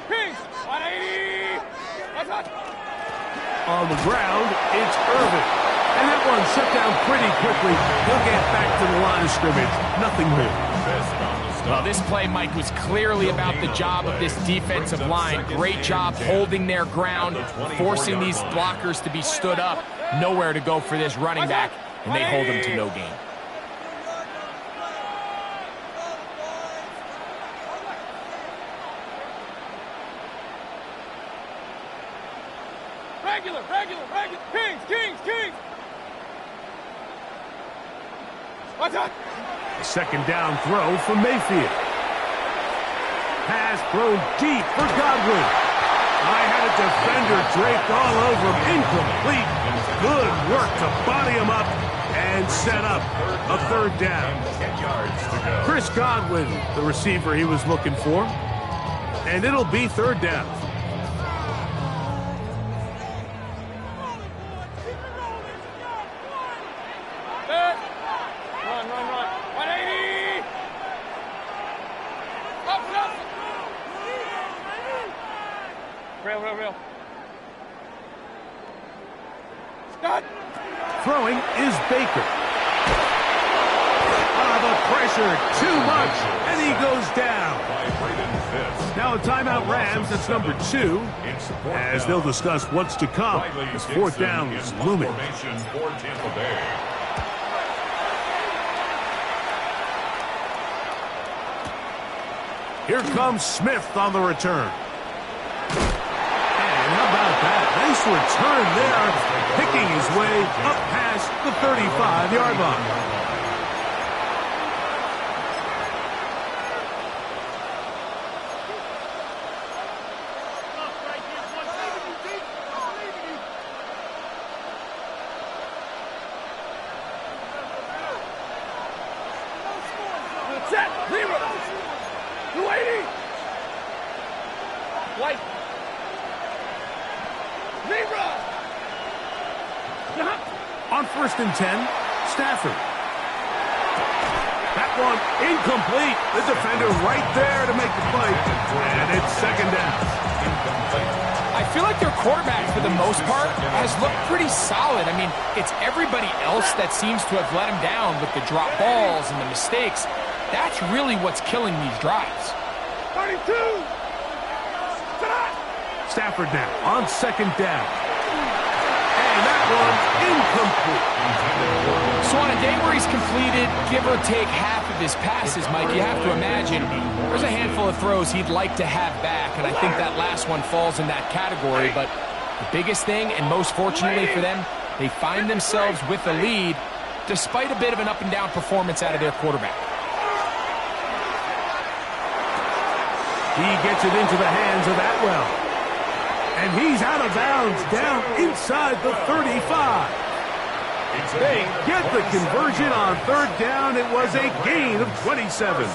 Kings, 180. Watch out. On the ground, it's Irvin. And that one shut down pretty quickly. He'll get back to the line of scrimmage. Nothing more. Well, this play, Mike, was clearly about the job of this defensive line. Great job holding their ground, forcing these blockers to be stood up. Nowhere to go for this running back, and they hold him to no gain. Regular. Kings. Watch out. A second down throw for Mayfield. Pass thrown deep for Godwin. I had a defender draped all over him. Incomplete. Good work to body him up. And set up a third down. 10 yards to go. Chris Godwin, the receiver he was looking for. And it'll be third down. Run, run, run. 180! Up, up! Real, real, real. Stop! Throwing is Baker. The pressure, too much, and he goes down. Now a timeout Rams, that's number 2, as they'll discuss what's to come. This fourth down is looming. Here comes Smith on the return. And how about that? Nice return there, picking his way up past the 35-yard line. Set! Zero! 280! White! Zero! On 1st and 10, Stafford. That one incomplete. The defender right there to make the play. And it's second down. I feel like their quarterback, for the most part, has looked pretty solid. I mean, it's everybody else that seems to have let him down with the drop balls and the mistakes. That's really what's killing these drives. 32! Stafford now on second down. And that one incomplete. So on a day where he's completed, give or take half of his passes, Mike, you have to imagine there's a handful of throws he'd like to have back, and I think that last one falls in that category. But the biggest thing, and most fortunately for them, they find themselves with the lead despite a bit of an up-and-down performance out of their quarterback. He gets it into the hands of Atwell. And he's out of bounds, down inside the 35. They get the conversion on third down. It was a gain of 27.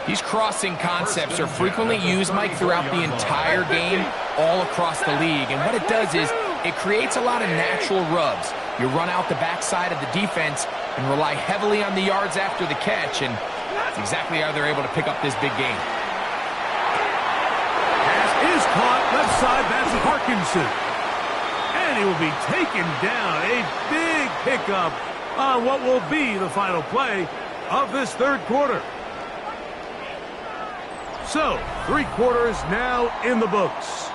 These crossing concepts are frequently used, Mike, throughout the entire game, all across the league. And what it does is it creates a lot of natural rubs. You run out the backside of the defense and rely heavily on the yards after the catch, and that's exactly how they're able to pick up this big game. Is caught left side, that's Parkinson. And he will be taken down. A big pickup on what will be the final play of this third quarter. So, 3 quarters now in the books.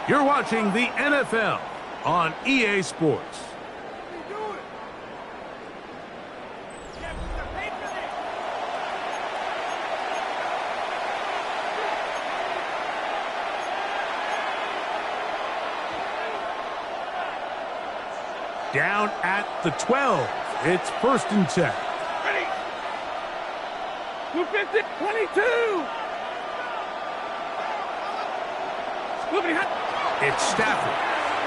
You're watching the NFL on EA Sports. Down at the 12. It's 1st and 10. Ready! 250! 22! It's Stafford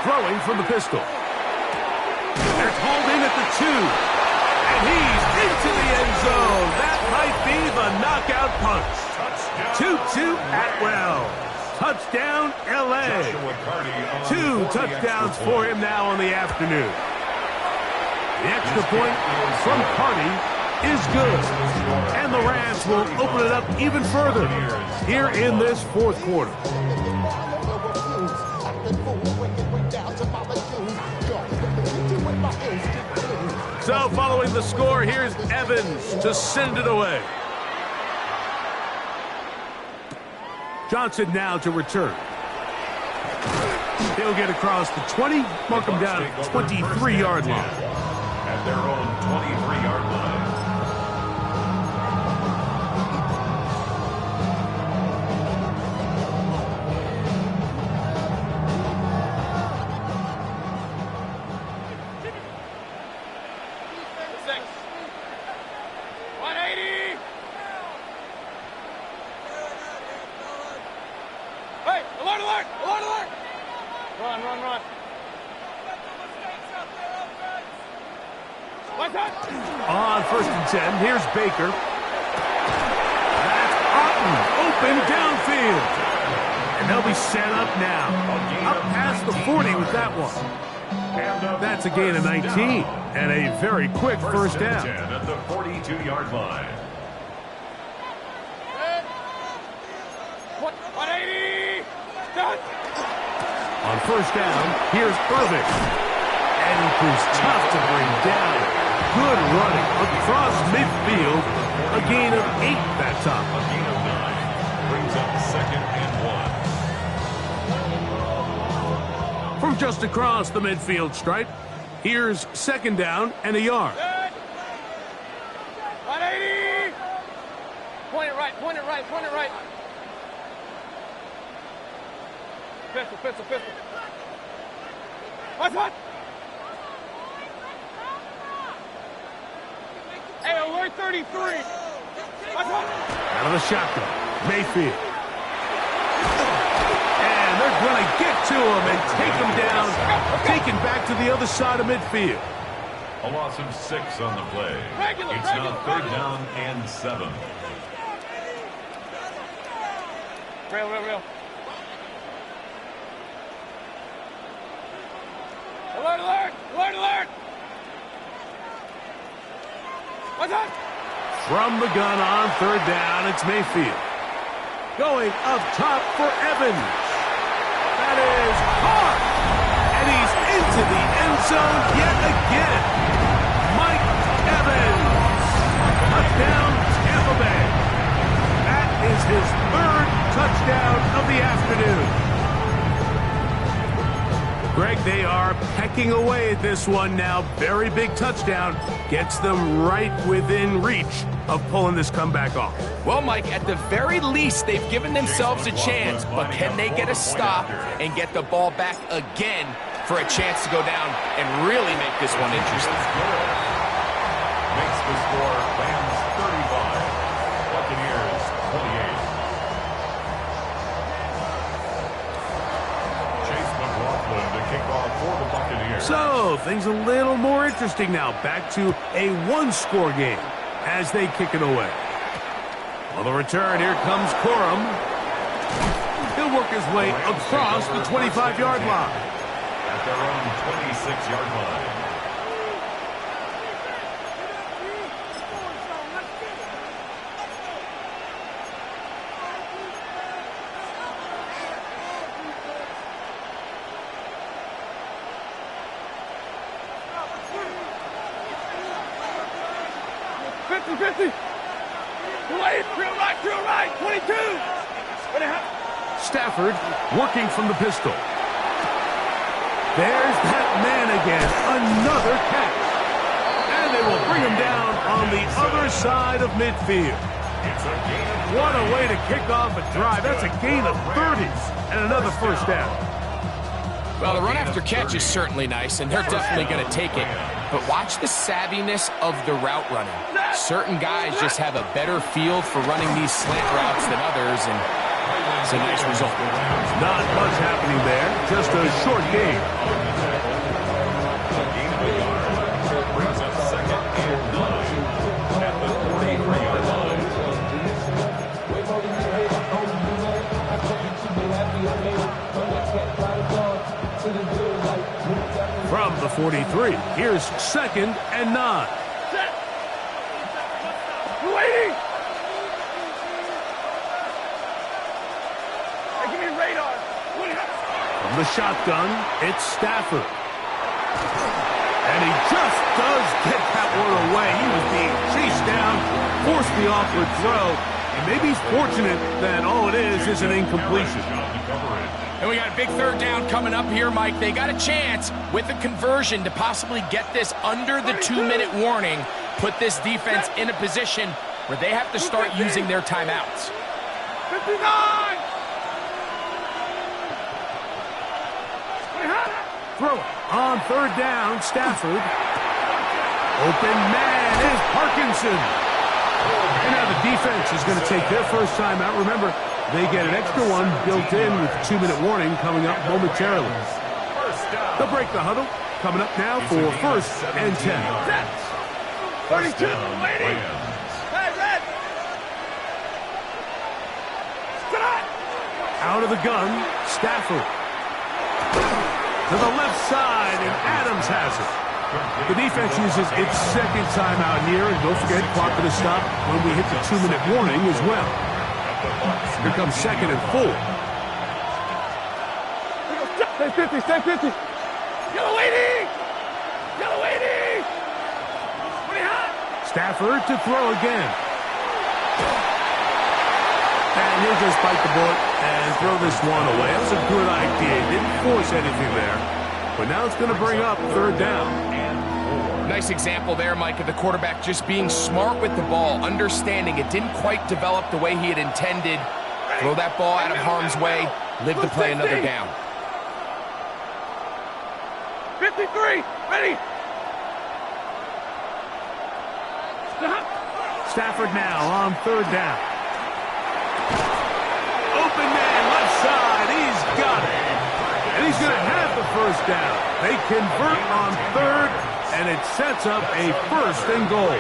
throwing from the pistol. They're called in at the 2. And he's into the end zone. That might be the knockout punch. 2-2 Atwell. Touchdown, L.A. 2 touchdowns for him now on the afternoon. The extra point from Carty is good. And the Rams will open it up even further here in this fourth quarter. So following the score, here's Evans to send it away. Johnson now to return. He'll get across the 20, mark him down at 23-yard line. At their own 23-yard line. Hey, alert, alert, alert, alert! Run, run, run. On 1st and 10, here's Baker. That's Otten, open downfield. And they'll be set up now. Up past the 40 with that one. That's a gain of 19 and a very quick first down. At the 42-yard line. 180. Done. On 1st down, here's Irvin. And he proves tough to bring down. Good running across midfield. A gain of 8 that time. A gain of 9 brings up 2nd and 1. From just across the midfield stripe, here's 2nd down and a yard. 180. Point it right, point it right, point it right. Pistol, pistol, pistol. What's? Hey, alert 33. What's? Out of the shotgun, Mayfield. And they're going to get to him and take him down, taken back to the other side of midfield. A loss of 6 on the play. It's now 3rd down and 7. Real. Alert! What's up? From the gun on 3rd down, it's Mayfield. Going up top for Evans. That is hard. And he's into the end zone yet again. Mike Evans. Touchdown, Tampa Bay. That is his 3rd touchdown of the afternoon. Greg, they are pecking away at this one now. Very big touchdown. Gets them right within reach of pulling this comeback off. Well, Mike, at the very least, they've given themselves a chance, but can they get a stop and get the ball back again for a chance to go down and really make this one interesting? Makes the score Rams 35, Buccaneers 28. Chase McLaughlin to kick off for the Buccaneers. So, things a little more interesting now. Back to a one-score game as they kick it away. On the return, here comes Corum. He'll work his way across the 25-yard line. At their own 26-yard line. Drill right, 22. Stafford working from the pistol. There's that man again. Another catch. And they will bring him down on the other side of midfield. What a way to kick off a drive. That's a gain of 30 and another first down. Well, the run after catch is certainly nice, and they're definitely going to take it. But watch the savviness of the route running. Certain guys just have a better feel for running these slant routes than others, and it's a nice result. Not much happening there, just a short game. Brings up 2nd and 9 at the 43-yard line. From the 43, here's 2nd and 9. Waiting! Hey, give me radar. From the shotgun, it's Stafford. And he just does get that one away. He was being chased down, forced the awkward throw, and maybe he's fortunate that all it is an incompletion. And we got a big 3rd down coming up here, Mike. They got a chance with a conversion to possibly get this under the 2-minute warning, put this defense in a position where they have to start using their timeouts. 59! Throw it on 3rd down, Stafford. Open man is Parkinson. And now the defense is going to take their first timeout. Remember, they get an extra one built in with the 2-minute warning coming up momentarily. They'll break the huddle. Coming up now for 1st and 10. 32, down, waiting. Rams. Hey, red. Sit up. Out of the gun, Stafford. To the left side, and Adams has it. The defense uses its second timeout here, and don't forget, clock to stop when we hit the 2-minute warning as well. Here comes 2nd and 4. Stay 50, stay 50. Yellow 80. Yellow 80. Pretty hot. Stafford to throw again. And he'll just bite the bullet and throw this one away. That was a good idea. Didn't force anything there. But now it's going to bring up 3rd down. Nice example there, Mike, of the quarterback just being smart with the ball, understanding it didn't quite develop the way he had intended. Throw that ball out of harm's way, live to play another down. 53, ready. Stafford now on 3rd down. Open man, left side, he's got it. And he's going to have the 1st down. They convert on 3rd, and it sets up a 1st and goal.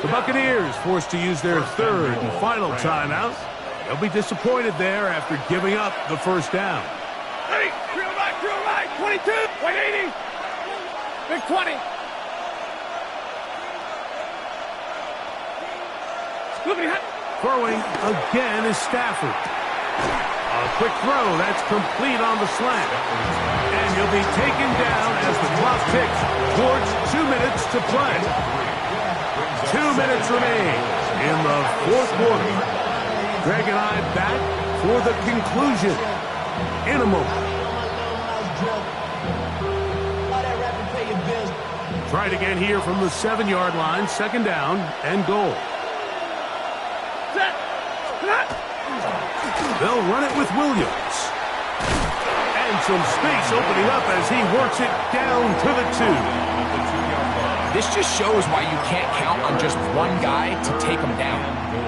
The Buccaneers forced to use their 3rd and final timeout. They'll be disappointed there after giving up the 1st down. Ready, drill right, 22, 180. Big 20. Throwing again is Stafford. A quick throw, that's complete on the slant. And he'll be taken down as the clock ticks towards 2 minutes to play. 2 minutes remain in the 4th quarter. Greg and I back for the conclusion in a moment. Tried again here from the 7-yard line, 2nd down and goal. They'll run it with Williams. And some space opening up as he works it down to the 2. This just shows why you can't count on just one guy to take him down.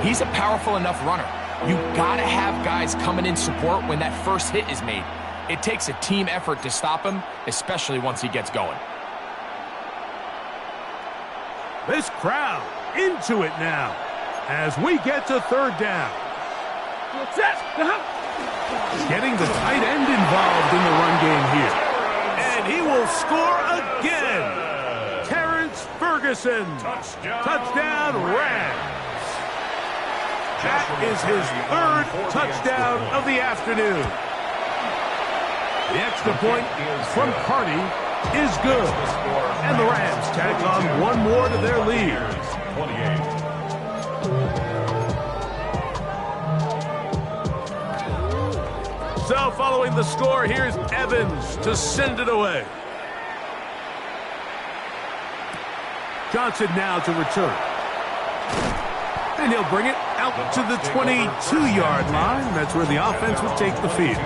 He's a powerful enough runner. You gotta have guys coming in support when that first hit is made. It takes a team effort to stop him, especially once he gets going. This crowd into it now as we get to 3rd down. Getting the tight end involved in the run game here. And he will score again. Terrence Ferguson. Touchdown Rams. That is his 3rd touchdown of the afternoon. The extra point from Carney is good. And the Rams tack on one more to their lead. 28. So following the score, here's Evans to send it away. Johnson now to return. And he'll bring it out to the 22-yard line. That's where the offense will take the field.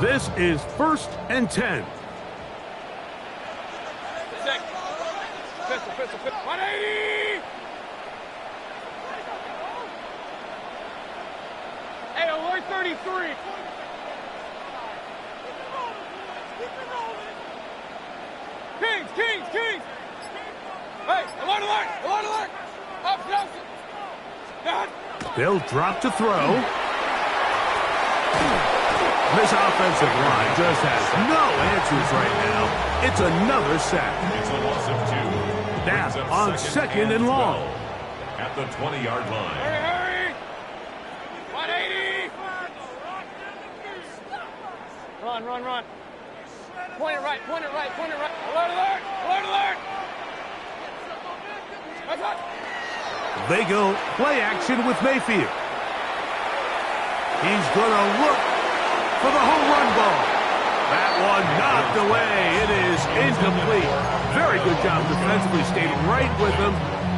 This is 1st and 10. Pistol, 180! Hey, alert 33! Kings! Hey, alert! Up, Nelson! They'll drop to throw. This offensive line just has no answers right now. It's another sack. It's a loss of 2. Now on 2nd and long. At the 20-yard line. Hurry! 180! Run. Point it right. Alert! They go play action with Mayfield. He's going to look for the home run ball. That one knocked away. It is incomplete. Very good job defensively, stayed right with him,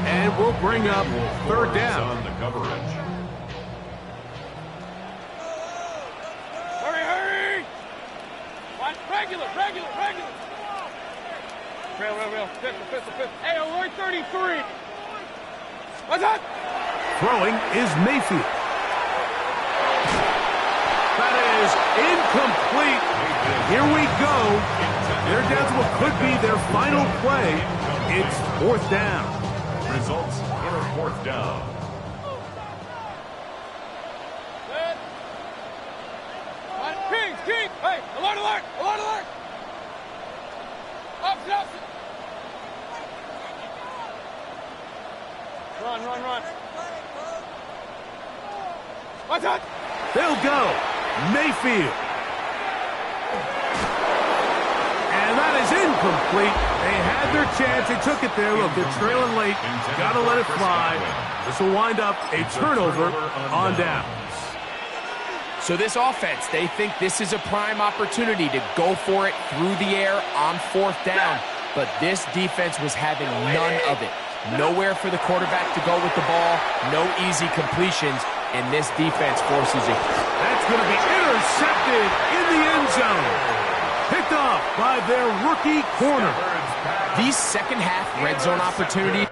and we'll bring up 3rd down. On the coverage. Hurry! Regular. Real. Pistol. Hey, alert 33! What's up? Throwing is Mayfield. is incomplete. And here we go. They're down to what could be their final play. It's 4th down. Results in a 4th down. King! Hey, alert, alert! Alert, alert! Opposite, opposite! Run, run, run. Watch out! They'll go. Mayfield. And that is incomplete. They had their chance. They took it there. Look, they're trailing late. Got to let it fly. This will wind up a turnover on downs. So this offense, they think this is a prime opportunity to go for it through the air on 4th down. But this defense was having none of it. Nowhere for the quarterback to go with the ball. No easy completions. And this defense forces it. That's going to be intercepted in the end zone. Picked off by their rookie corner. These second-half red zone opportunities.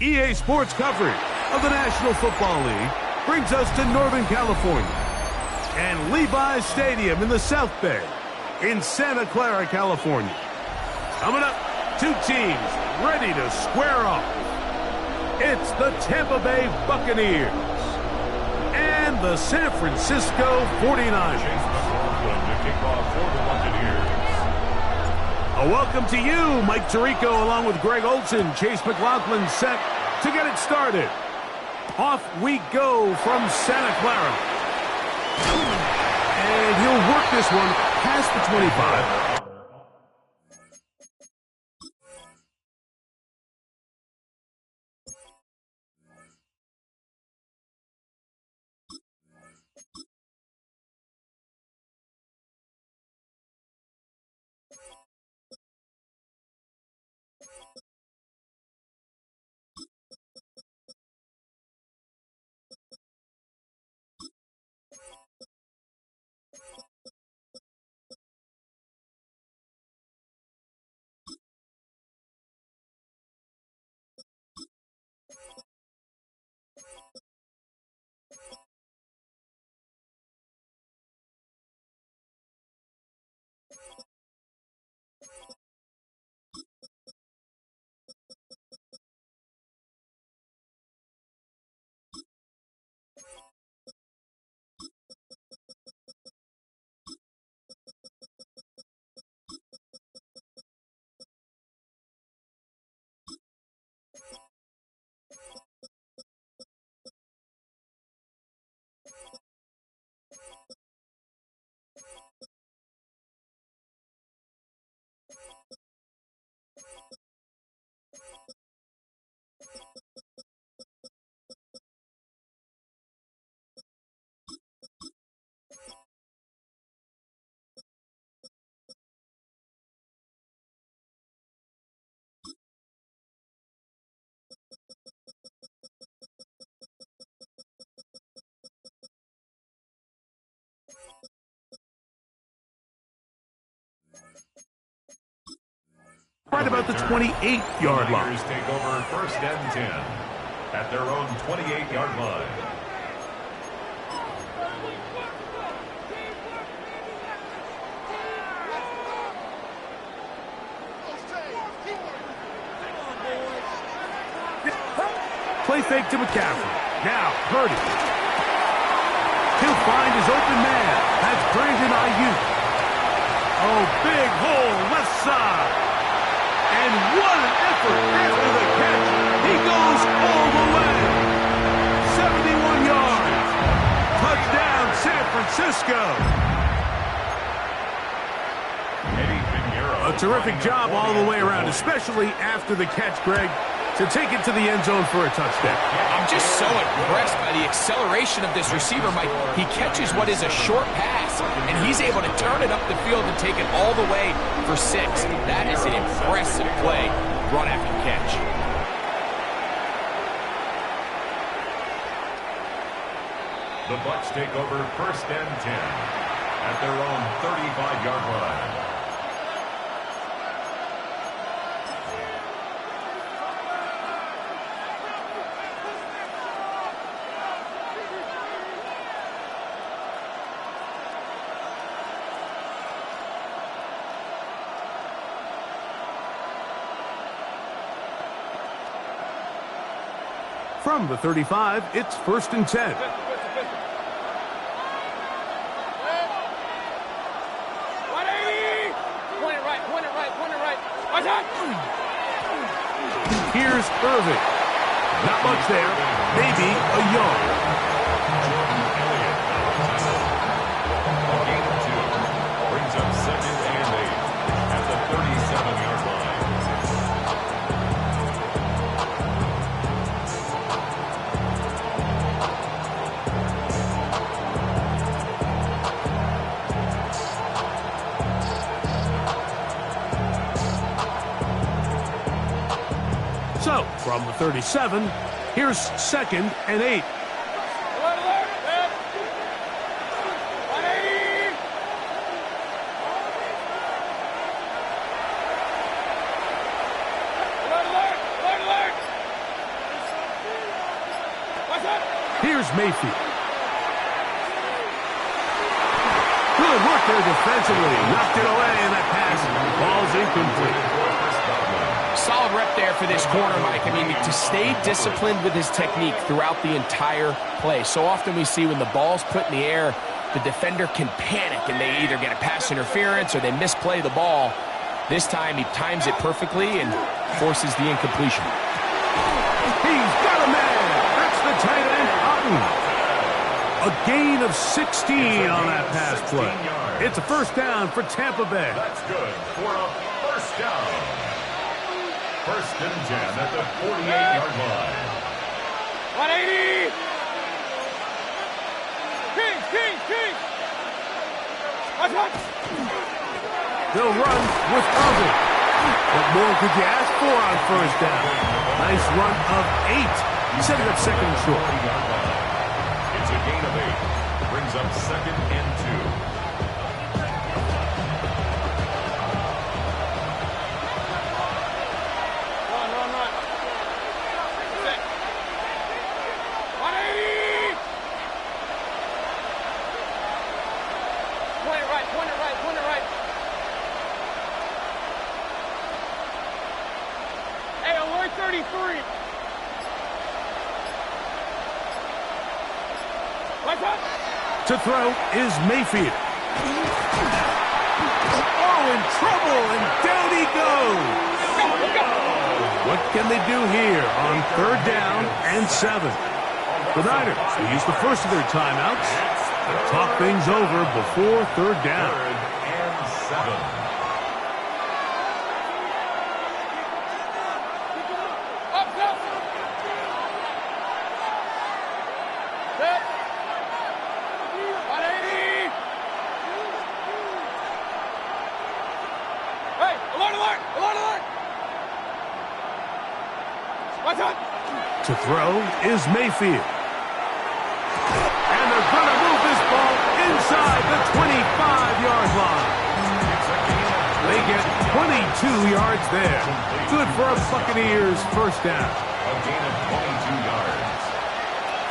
EA Sports coverage of the National Football League brings us to Northern California and Levi's Stadium in the South Bay in Santa Clara, California. Coming up, two teams ready to square off. It's the Tampa Bay Buccaneers and the San Francisco 49ers. A welcome to you, Mike Tirico, along with Greg Olson. Chase McLaughlin set to get it started. Off we go from Santa Clara. And he'll work this one past the 25. Right about the 28-yard line. Take over first and 10 at their own 28-yard line. Play fake to McCaffrey. Now, Purdy. He'll find his open man. That's Brandon Ayuk. Oh, big hole, left side. And what an effort after the catch. He goes all the way. 71 yards. Touchdown, San Francisco. A terrific job all the way around, especially after the catch, Greg, to take it to the end zone for a touchdown. I'm just so impressed by the acceleration of this receiver, Mike. He catches what is a short pass, and he's able to turn it up the field and take it all the way for 6. That is an impressive play run after catch. The Bucs take over first and 10 at their own 35-yard line. From the 35, it's first and 10. Here's Irving. Not much there. Maybe a yard. Gain of 2 brings up second and 8 at the 37-yard line. So, from the 37, here's second and 8. Here's Mayfield. Good work there defensively. Knocked it away, and that pass ball's incomplete. Solid rep there for this corner, Mike. I mean, to stay disciplined with his technique throughout the entire play. So often we see when the ball's put in the air, the defender can panic, and they either get a pass interference or they misplay the ball. This time, he times it perfectly and forces the incompletion. He's got a man. That's the tight end, Otten. A gain of 16 on that pass play. It's a first down for Tampa Bay. That's good for a first down. First and 10 at the 48-yard line. 180! King! They'll run with Irving. What more could you ask for on first down? Nice run of 8. Setting up second and short. It's a gain of 8. Brings up second and 2. Run. Set. 180! Point it right. Hey, alert 33. To throw is Mayfield. Oh, in trouble, and down he goes. What can they do here on third down and 7? The Niners will use the first of their timeouts to talk things over before third down. Third and 7. To throw is Mayfield. And they're going to move this ball inside the 25-yard line. They get 22 yards there. Good for a Buccaneers first down. A gain of 22 yards.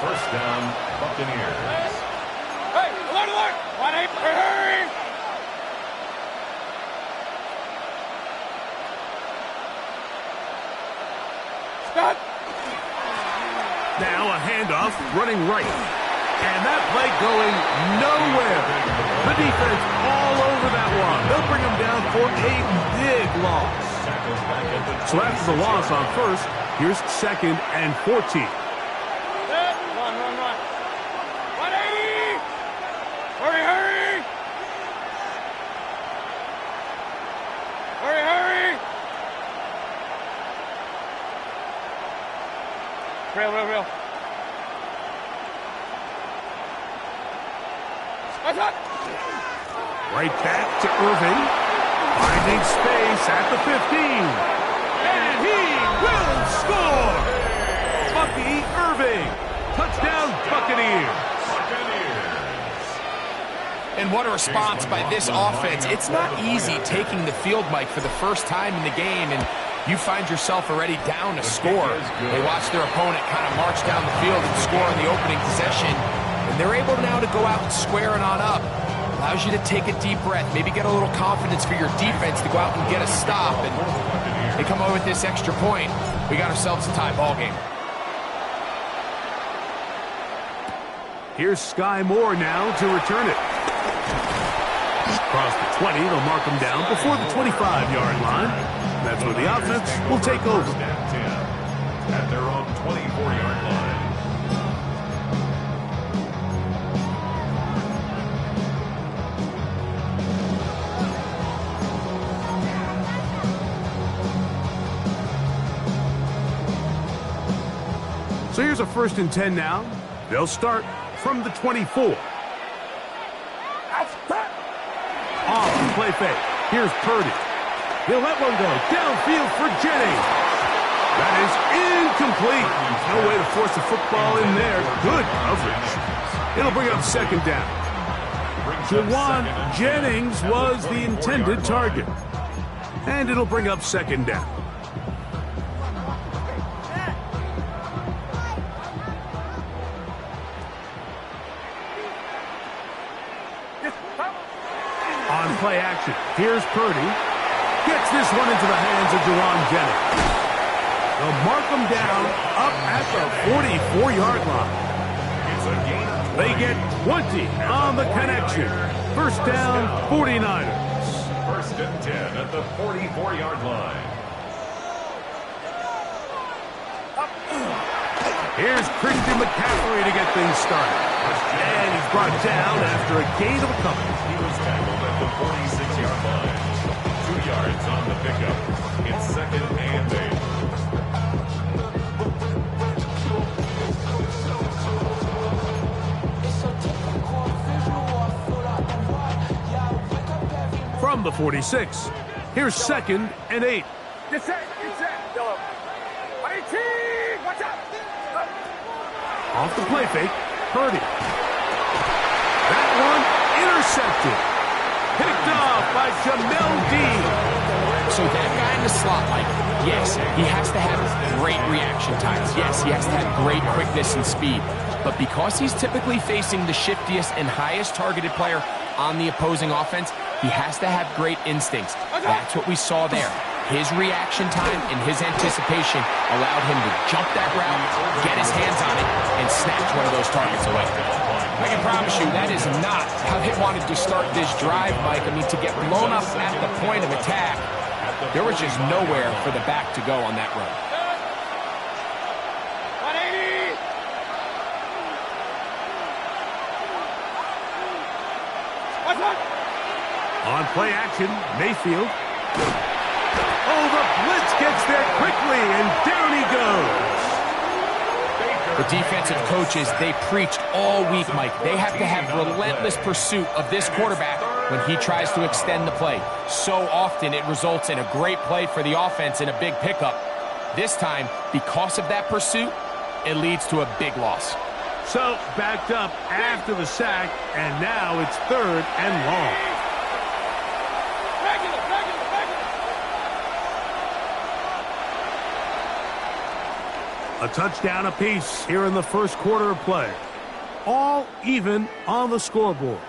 First down, Buccaneers. Hey, alert! 180, hurry! Stop! Now a handoff running right. And that play going nowhere. The defense all over that one. They'll bring them down for a big loss. So after the loss on first, here's second and 14. Run. 180! Hurry! Real. Right back to Irving. Finding space at the 15. And he will score! Bucky Irving. Touchdown Buccaneers. And what a response by this offense. It's not easy taking the field, Mike, for the first time in the game, and you find yourself already down a score. They watch their opponent kind of march down the field and score in the opening possession, and they're able now to go out and square it on up. Allows you to take a deep breath, maybe get a little confidence for your defense to go out and get a stop, and they come away with this extra point. We got ourselves a tie ball game. Here's Sky Moore now to return it. Across the 20, they'll mark him down before the 25-yard line. That's where the offense will take over. At their own 24-yard line. So here's a first and 10 now. They'll start from the 24. Off the play fake. Here's Purdy. They'll let one go. Downfield for Jennings. That is incomplete. No way to force the football in there. Good coverage. It'll bring up second down. Jawan Jennings was the intended target. And it'll bring up second down. play action. Here's Purdy. Gets this one into the hands of Jawan Jennings. They'll mark him down up at the 44-yard line. They get 20 on the connection. First down, 49ers. First and 10 at the 44-yard line. Here's Christian McCaffrey to get things started. And he's brought down after a gain of a couple. He was tackled at the 46-yard line. 2 yards on the pickup. It's second and 8. From the 46, here's second and 8. Get set, Dylan. 18, watch out. Off the play fake, Purdy. That one intercepted. Picked off by Jamel Dean. So that guy in the slot, like, yes, he has to have great reaction times. Yes, he has to have great quickness and speed. But because he's typically facing the shiftiest and highest targeted player on the opposing offense, he has to have great instincts. That's what we saw there. His reaction time and his anticipation allowed him to jump that route, get his hands on it, and snatch one of those targets away. I can promise you that is not how they wanted to start this drive, Mike. I mean, to get blown up at the point of attack, there was just nowhere for the back to go on that run. 180. Watch out. On play action, Mayfield. Oh, the blitz gets there quickly, and down he goes. The defensive coaches, they preached all week, Mike. They have to have relentless pursuit of this quarterback when he tries to extend the play. So often it results in a great play for the offense and a big pickup. This time, because of that pursuit, it leads to a big loss. So, backed up after the sack, and now it's third and long. A touchdown apiece here in the first quarter of play. All even on the scoreboard.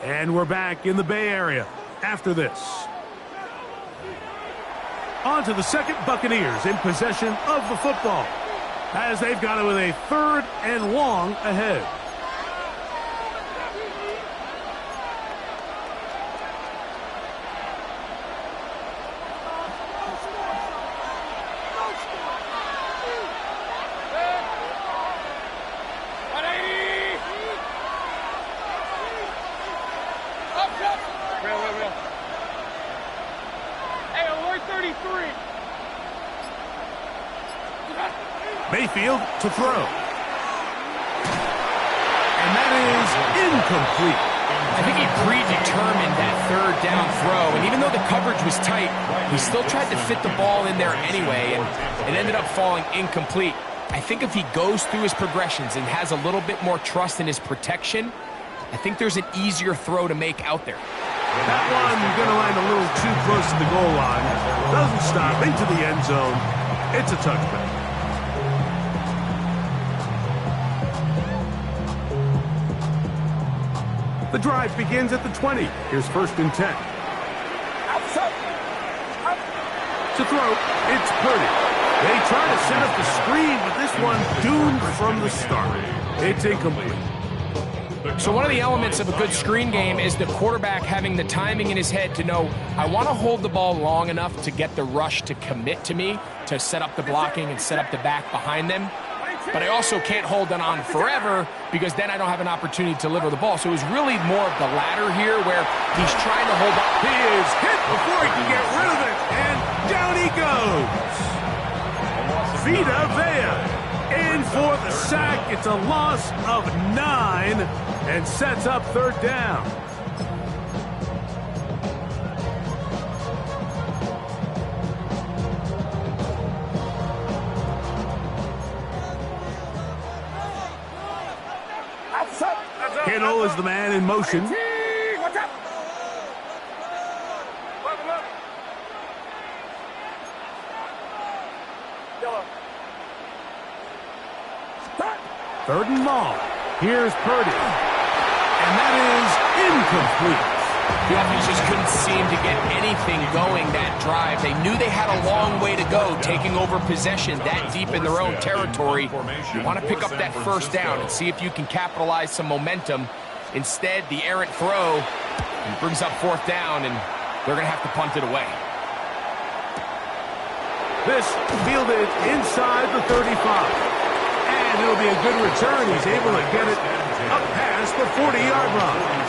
And we're back in the Bay Area after this. On to the second, Buccaneers in possession of the football, as they've got it with a third and long ahead. Mayfield to throw. And that is incomplete. I think he predetermined that third down throw, and even though the coverage was tight, he still tried to fit the ball in there anyway, and it ended up falling incomplete. I think if he goes through his progressions and has a little bit more trust in his protection, I think there's an easier throw to make out there. That one going to land a little too close to the goal line. Doesn't stop into the end zone. It's a touchback. The drive begins at the 20. Here's first and 10. To throw, it's Purdy. They try to set up the screen, but this one doomed from the start. It's incomplete. So one of the elements of a good screen game is the quarterback having the timing in his head to know, I want to hold the ball long enough to get the rush to commit to me, to set up the blocking and set up the back behind them. But I also can't hold it on forever because then I don't have an opportunity to deliver the ball. So it was really more of the latter here where he's trying to hold up. He is hit before he can get rid of it, and down he goes. Vita Vea in for the sack. It's a loss of 9 and sets up third down. Kittle is the man in motion. Watch out. Third and long. Here's Purdy. And that is incomplete. The offense just couldn't seem to get anything going that drive. They knew they had a long way to go, taking over possession that deep in their own territory. You want to pick up that first down and see if you can capitalize some momentum. Instead, the errant throw brings up fourth down, and they're going to have to punt it away. This fielded inside the 35. And it'll be a good return. He's able to get it up past the 40-yard line.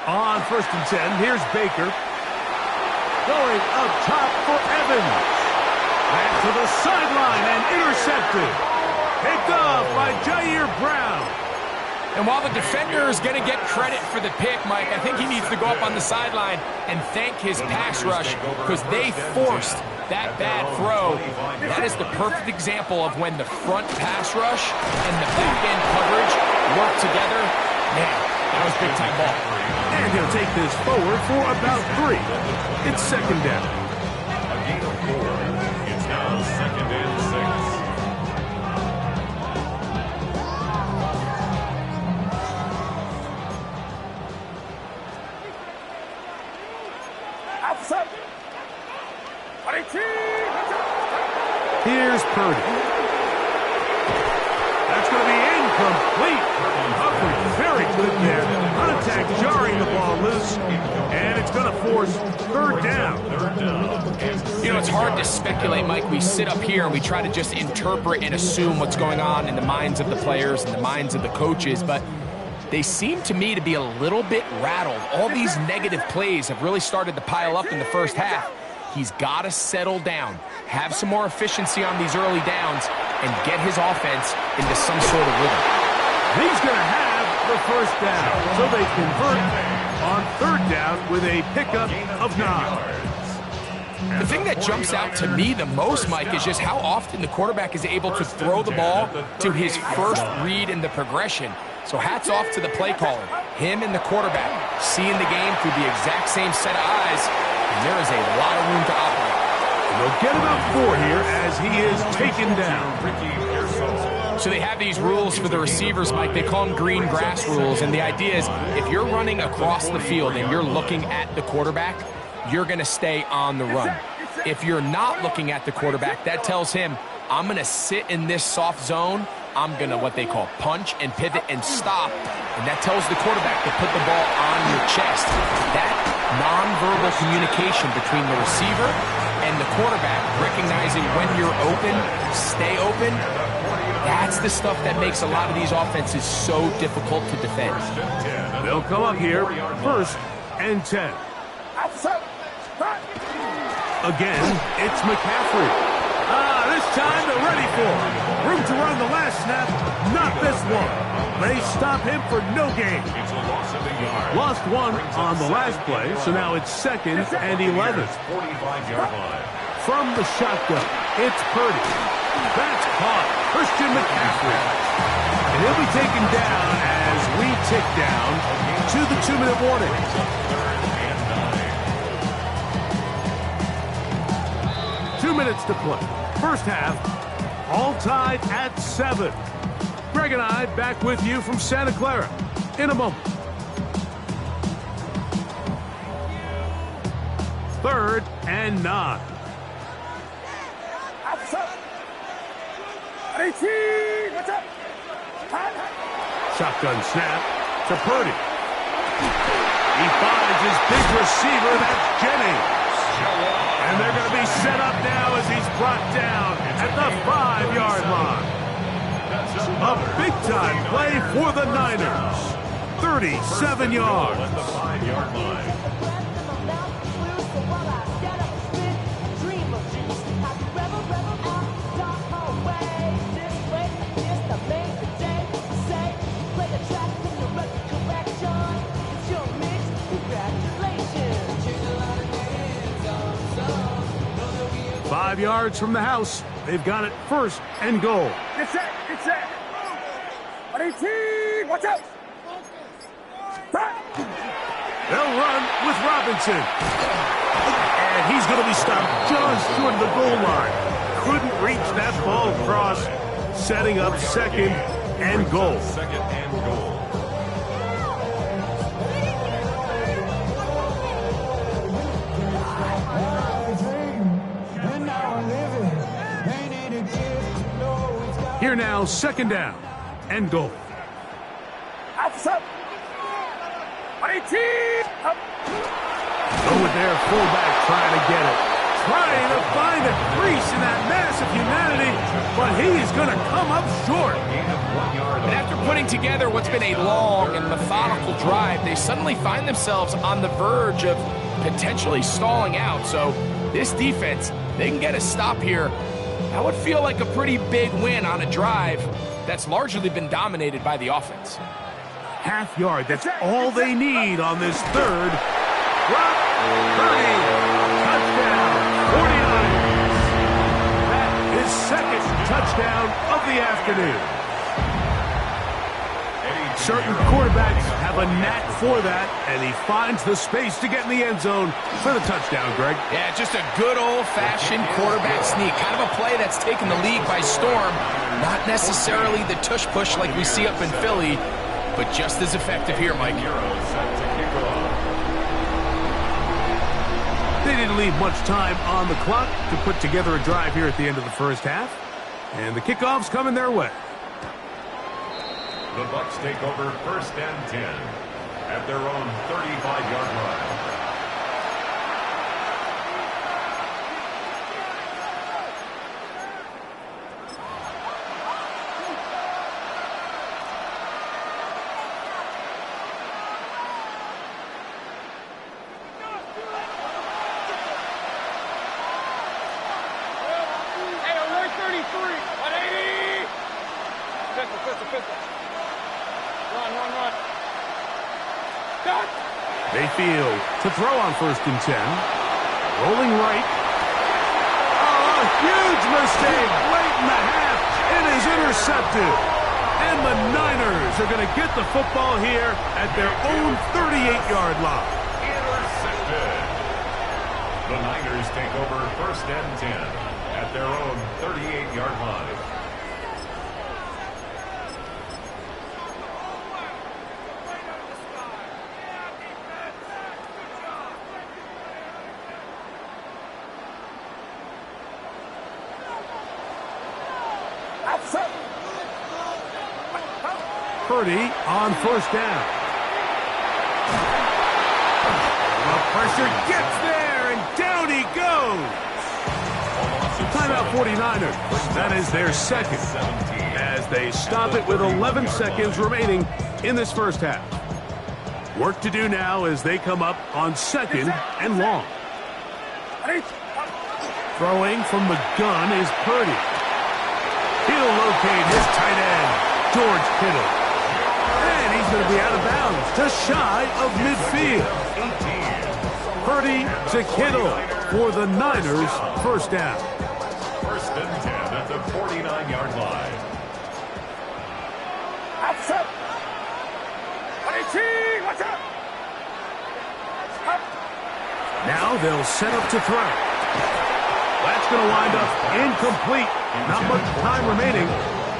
On 1st and 10, here's Baker. Going up top for Evans. Back to the sideline and intercepted. Picked off by Jair Brown. And while the defender is going to get credit for the pick, Mike, I think he needs to go up on the sideline and thank his pass rush because they forced that bad throw. That is the perfect example of when the front pass rush and the back end coverage work together. Man, that was big-time ball. And he'll take this forward for about 3. It's second down. A gain of 4. It's now 2nd and 6. Here's Purdy. That's going to be incomplete. Humphrey very good there. Contact jarring the ball loose. And it's going to force 3rd down. You know, it's hard to speculate, Mike. We sit up here and we try to just interpret and assume what's going on in the minds of the players and the minds of the coaches, but they seem to me to be a little bit rattled. All these negative plays have really started to pile up in the first half. He's got to settle down, have some more efficiency on these early downs, and get his offense into some sort of rhythm. He's going to have the first down, so they convert on 3rd down with a pickup of 9. The thing that jumps out to me the most, Mike, is just how often the quarterback is able to throw the ball to his first read in the progression. So hats off to the play caller. Him and the quarterback seeing the game through the exact same set of eyes, and there is a lot of room to operate. They'll get about 4 here as he is taken down. So they have these rules for the receivers, Mike. They call them green grass rules, and the idea is if you're running across the field and you're looking at the quarterback, you're going to stay on the run. If you're not looking at the quarterback, that tells him, I'm going to sit in this soft zone. I'm going to what they call punch and pivot and stop. And that tells the quarterback to put the ball on your chest. That nonverbal communication between the receiver and the quarterback, recognizing when you're open, stay open, that's the stuff that makes a lot of these offenses so difficult to defend. They'll come up here, 1st and 10. Again, it's McCaffrey. This time they're ready for it. Room to run the last snap, not this one. They stop him for no gain. Lost 1 on the last play, so now it's 2nd and 11. From the shotgun, it's Purdy. That's caught. Christian McCaffrey. And he'll be taken down as we tick down to the 2-minute warning. 2 minutes to play. First half, all tied at 7. Greg and I back with you from Santa Clara in a moment. 3rd and 9. Shotgun snap to Purdy. He finds his big receiver, that's Jennings. And they're going to be set up now as he's brought down at the 5-yard line. A big-time play for the Niners. 37 yards. At the 5-yard line. Congratulations. 5 yards from the house. They've got it first and goal. Get set, get set. 118, watch out. They'll run with Robinson. And he's going to be stopped just short of the goal line. Couldn't reach that ball across, setting up second and goal. Second and goal. Here now, second down and goal. Outside. 118. Up. Go with their fullback trying to get it. Trying to find a crease in that mass of humanity, but he is going to come up short. And after putting together what's been a long and methodical drive, they suddenly find themselves on the verge of potentially stalling out. So this defense, they can get a stop here. That would feel like a pretty big win on a drive that's largely been dominated by the offense. Half yard, that's all they need on this third. Drop, 30, touchdown, 49ers. That is second touchdown of the afternoon. Certain quarterbacks have a knack for that, and he finds the space to get in the end zone for the touchdown, Greg. Yeah, just a good old-fashioned quarterback sneak. Kind of a play that's taken the league by storm. Not necessarily the tush-push like we see up in Philly, but just as effective here, Mike. They didn't leave much time on the clock to put together a drive here at the end of the first half, and the kickoff's coming their way. The Bucs take over first and 10 at their own 35-yard line. Hey, alert 33. 180. Pistol. Run. Cut. Mayfield to throw on first and 10. Rolling right. Oh, a huge mistake late in the half. It is intercepted. And the Niners are going to get the football here at their own 38-yard line. Intercepted. The Niners take over first and 10 at their own 38-yard line. Purdy on first down. The pressure gets there, and down he goes. Timeout 49ers. That is their second, as they stop it with 11 seconds remaining in this first half. Work to do now as they come up on second and long. Throwing from the gun is Purdy. He'll locate his tight end, George Kittle. And he's going to be out of bounds, just shy of midfield. Purdy to Kittle for the Niners, first down. First and 10 at the 49-yard line. Outside. 118. Watch out. Now they'll set up to throw. That's going to wind up incomplete. Not much time remaining.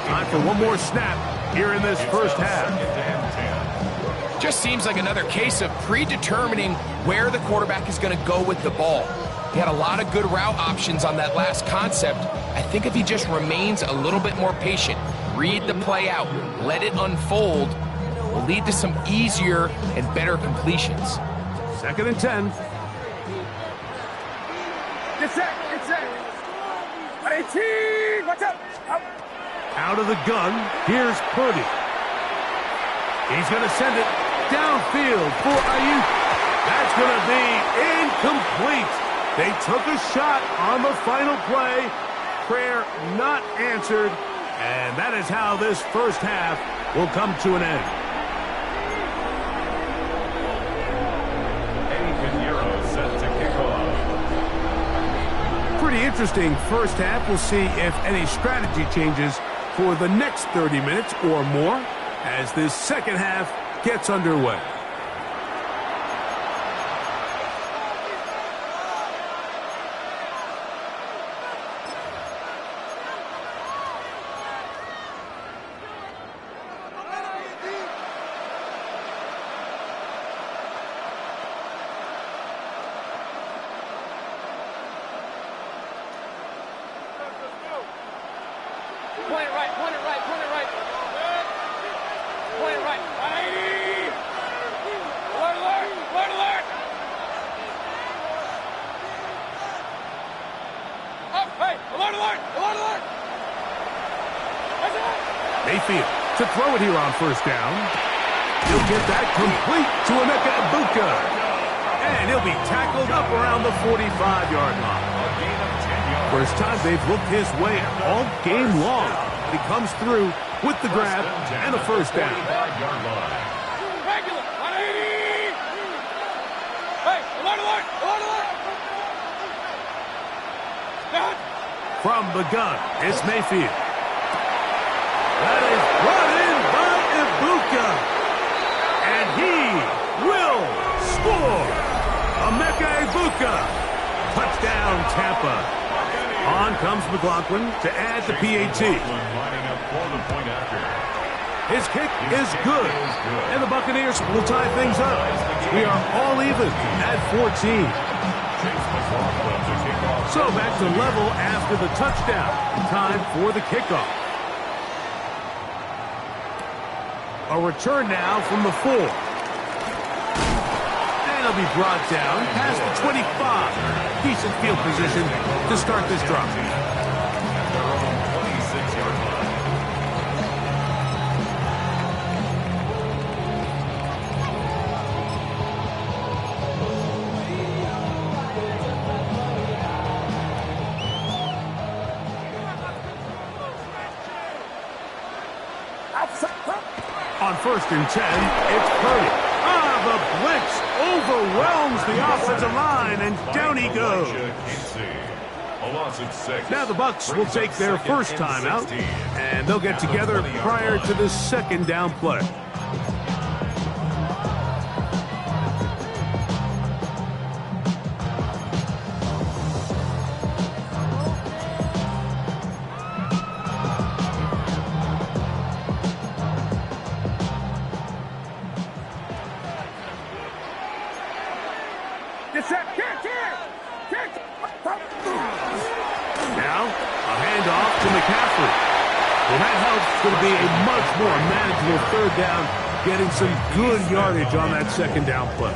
Time for one more snap here in this first half. Just seems like another case of predetermining where the quarterback is going to go with the ball. He had a lot of good route options on that last concept. I think if he just remains a little bit more patient, read the play out, let it unfold, will lead to some easier and better completions. Second and 10. Get set. 118. Watch out. Out of the gun, here's Purdy. He's going to send it downfield for Ayuk. That's going to be incomplete. They took a shot on the final play. Prayer not answered. And that is how this first half will come to an end. Pretty interesting first half. We'll see if any strategy changes for the next 30 minutes or more as this second half gets underway. Point it right, point it right, point it right. Point it right. 180! Alert, alert, alert, alert! Up, hey, alert, alert, alert, alert! That's it! Mayfield to throw it here on first down. He'll get that complete to Emeka Egbuka. And he'll be tackled up around the 45-yard line. First time they've looked his way all game long. He comes through with the grab and a first down. Regular, 180! Hey, alert, alert, alert, alert! Down. From the gun, it's Mayfield. That is brought in by Egbuka. And he will score. Emeka Egbuka. Touchdown, Tampa. On comes McLaughlin to add the PAT. His kick is good. And the Buccaneers will tie things up. We are all even at 14. So back to level after the touchdown. Time for the kickoff. A return now from the 4. And he'll be brought down past the 25. Decent field position to start this drive. On 1st and 10, it's Purdy. The blitz overwhelms the offensive line, and down he goes. Now the Bucs will take their first time out, and they'll get together prior to the second down play. Now, a handoff to McCaffrey. Well, that helps going to be a much more manageable third down, getting some good yardage on that second down play.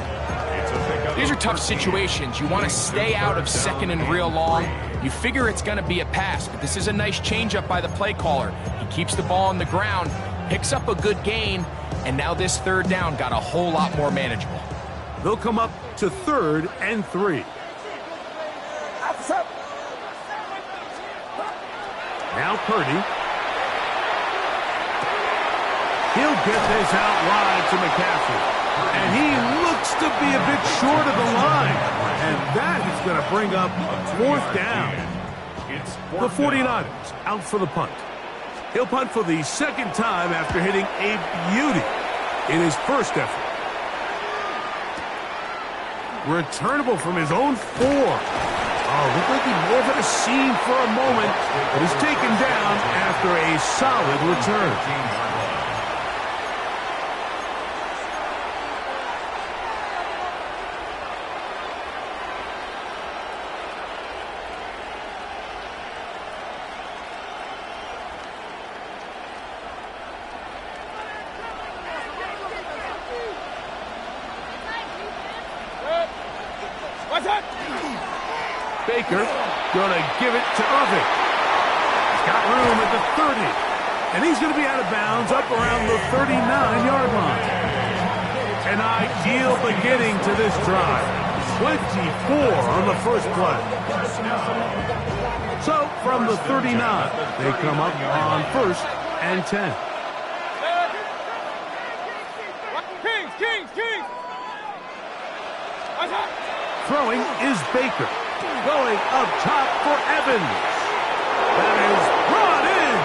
These are tough situations. You want to stay out of second and real long. You figure it's going to be a pass, but this is a nice changeup by the play caller. He keeps the ball on the ground, picks up a good gain, and now this third down got a whole lot more manageable. They'll come up to 3rd and 3. Now Purdy. He'll get this out wide to McCaffrey. And he looks to be a bit short of the line. And that is going to bring up 4th down. The 49ers out for the punt. He'll punt for the second time after hitting a beauty in his first effort. Returnable from his own 4. Oh, looked like he more of a scene for a moment, but is taken down after a solid return. Baker going to give it to Irving. He's got room at the 30. And he's going to be out of bounds up around the 39-yard line. An ideal beginning to this drive. 24 on the first play. So from the 39, they come up on 1st and 10. Kings! Throwing is Baker. Going up top for Evans. That is brought in.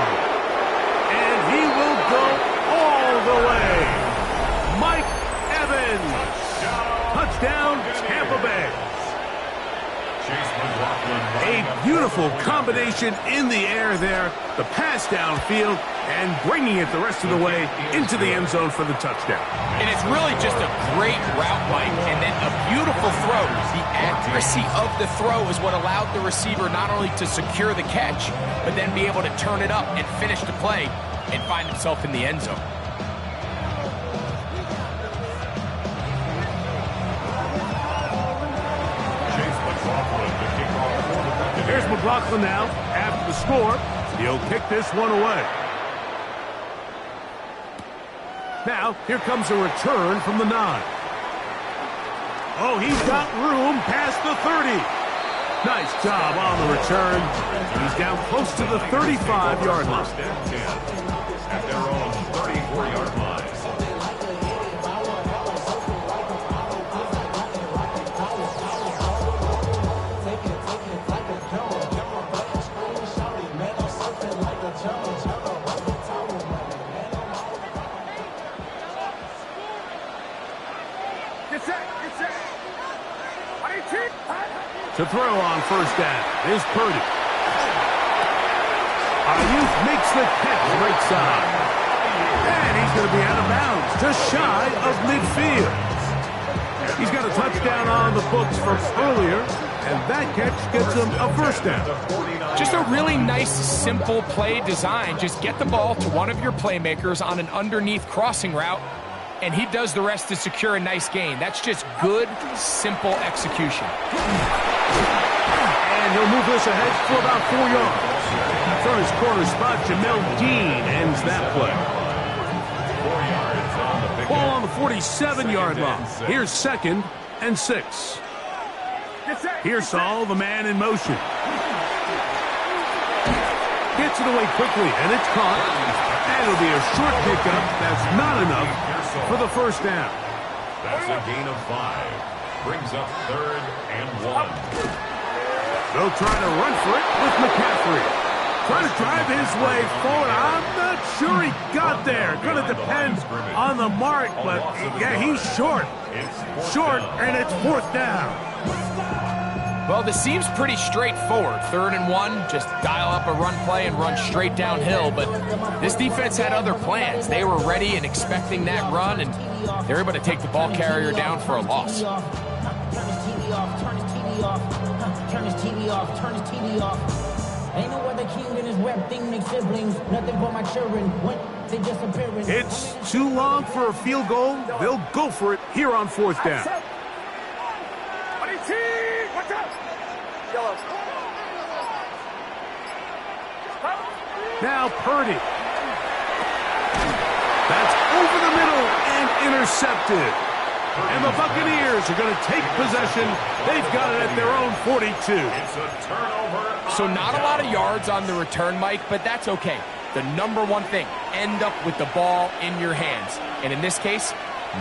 And he will go all the way. Mike Evans. Touchdown, Tampa Bay. A beautiful combination in the air there. The pass downfield and bringing it the rest of the way into the end zone for the touchdown. And it's really just a great route, Mike, and then a beautiful throw. The accuracy of the throw is what allowed the receiver not only to secure the catch, but then be able to turn it up and finish the play and find himself in the end zone. Here's McLaughlin now. After the score, he'll kick this one away. Now, here comes a return from the 9. Oh, he's got room past the 30. Nice job on the return. He's down close to the 35-yard line. At their own 34-yard line. To throw on first down is Purdy. Ayuk makes the catch right side. And he's going to be out of bounds, just shy of midfield. He's got a touchdown on the books from earlier, and that catch gets him a first down. Just a really nice, simple play design. Just get the ball to one of your playmakers on an underneath crossing route, and he does the rest to secure a nice gain. That's just good, simple execution. And he'll move this ahead for about 4 yards. From his corner spot, Jamel Dean ends that play. 4 yards on the Ball on the 47-yard line. Here's 2nd and 6. Here's Saul, the man in motion. Gets it away quickly, and it's caught. And it'll be a short pickup. That's not enough for the first down. That's a gain of 5. Brings up 3rd and 1. They'll try to run for it with McCaffrey. Trying to drive his way forward. I'm not sure he got there. Going to depend on the mark, but yeah, he's short. Short, and it's 4th down. Well, this seems pretty straightforward. 3rd and 1, just dial up a run play and run straight downhill. But this defense had other plans. They were ready and expecting that run, and they're able to take the ball carrier down for a loss. Turn his TV off, turn his TV off. Ain't no other king in his rep thing, make siblings. Nothing but my children. When they disappearing. It's too long for a field goal. They'll go for it here on 4th down. Now Purdy. That's over the middle and intercepted. And the Buccaneers are going to take possession. They've got it at their own 42. It's a turnover. So not a lot of yards on the return, Mike, but that's okay. The number one thing, end up with the ball in your hands. And in this case,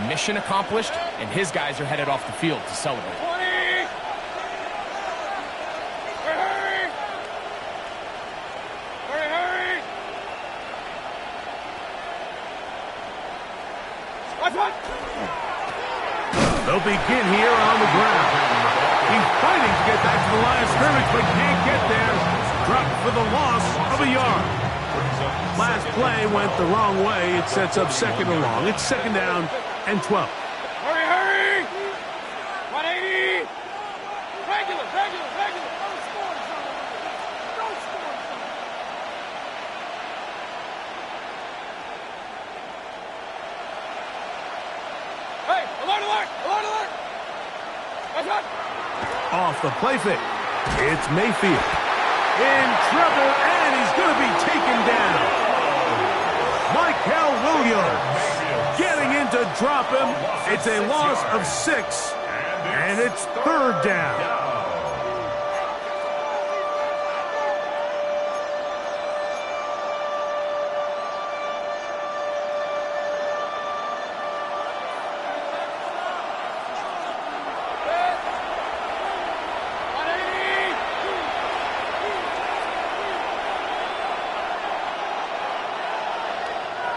mission accomplished, and his guys are headed off the field to celebrate. They'll begin here on the ground. He's fighting to get back to the line of scrimmage, but can't get there. Dropped for the loss of a yard. Last play went the wrong way. It sets up 2nd and long. It's 2nd down and 12. Hurry, hurry! 180! Regular, regular, regular. Don't score, son. Don't score, son. Hey, alert, alert, alert, alert! That's right. Off the play fake. It's Mayfield. In trouble, and he's going to be taken down. Michael Williams getting in to drop him. It's a loss of 6, and it's 3rd down.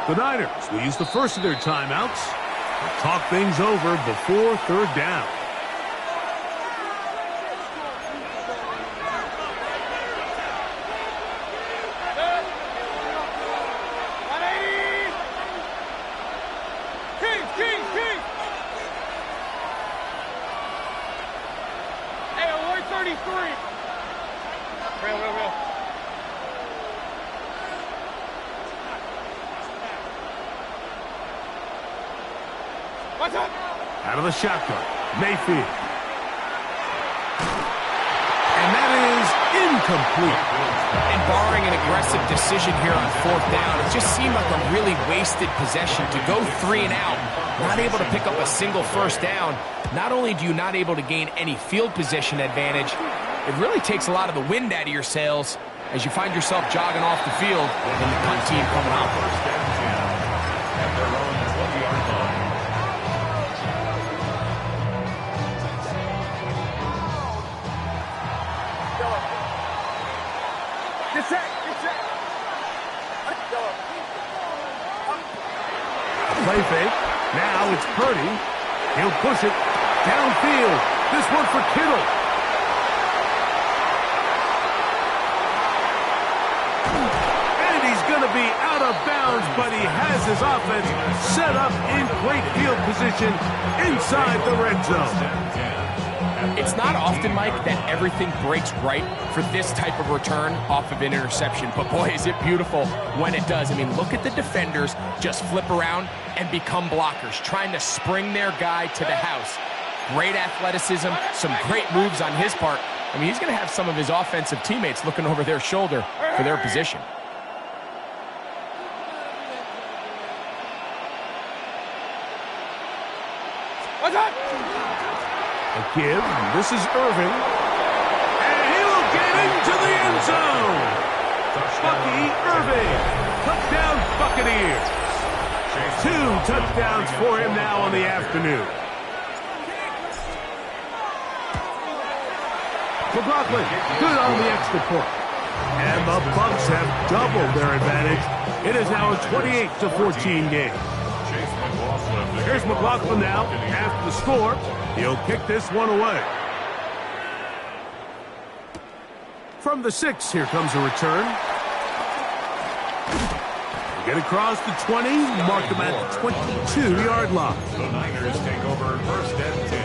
The Niners will use the first of their timeouts to talk things over before third down. Out of the shotgun, Mayfield. And that is incomplete. And barring an aggressive decision here on fourth down, it just seemed like a really wasted possession to go 3 and out, not able to pick up a single first down. Not only do you not able to gain any field position advantage, it really takes a lot of the wind out of your sails as you find yourself jogging off the field and the punt team coming out. First and 10 at their own 20-yard line. Play fake. Now it's Purdy. He'll push it downfield. This one for Kittle. And he's going to be out of bounds, but he has his offense set up in great field position inside the red zone. It's not often, Mike, that everything breaks right for this type of return off of an interception. But, boy, is it beautiful when it does. I mean, look at the defenders just flip around and become blockers, trying to spring their guy to the house. Great athleticism, some great moves on his part. I mean, he's going to have some of his offensive teammates looking over their shoulder for their position. What's up? A give. This is Irving. And he will get into the end zone. Bucky Irving. Touchdown Buccaneers. 2 touchdowns for him now on the afternoon. McLaughlin, good on the extra point. And the Bucs have doubled their advantage. It is now a 28-14 game. Here's McLaughlin now. After the score, he'll kick this one away. From the 6, here comes a return. Get across the 20, mark them at the 22-yard line. The Niners take over first and 10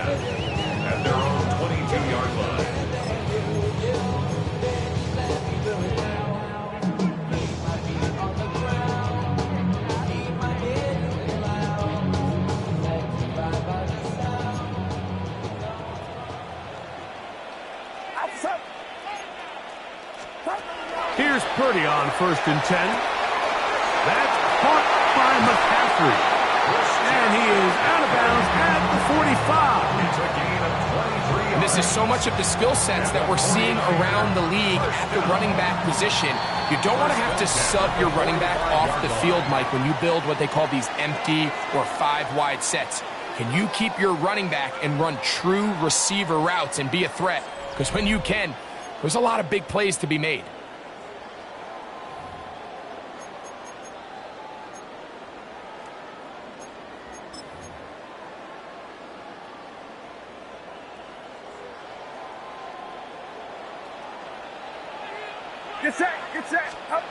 at their own 22-yard line. Here's Purdy on first and 10. That's caught by McCaffrey. And he is out of bounds at the 45. It's a gain of 23. And this is so much of the skill sets that we're seeing around the league at the running back position. You don't want to have to sub your running back off the field, Mike, when you build what they call these empty or 5-wide sets. Can you keep your running back and run true receiver routes and be a threat? Because when you can, there's a lot of big plays to be made. Get set, get set. Up.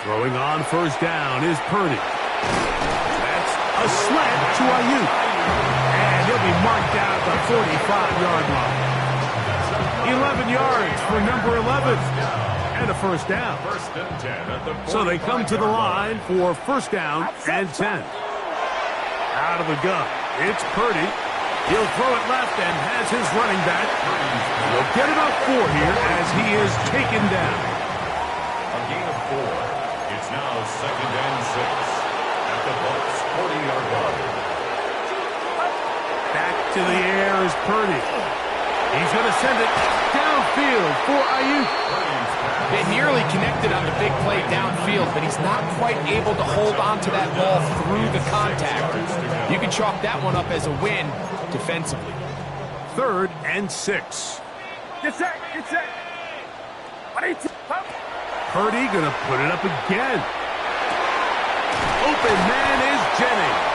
Throwing on first down is Purdy. That's a slant to Ayuk. And he'll be marked down at the 45-yard line. 11 yards for number 11. And a first down. First and 10 at the So they come to the line for first down and 10. Out of the gun, it's Purdy. He'll throw it left and has his running back. He'll get about 4 here as he is taken down. A gain of 4. It's now second and 6 at the Bucs 40-yard line. Back to the air is Purdy. He's going to send it downfield for Ayuk. They nearly connected on the big play downfield, but he's not quite able to hold on to that ball through the contact. You can chalk that one up as a win defensively. Third and 6. Get set, get set. 22. Up. Purdy going to put it up again. open man is Jennings.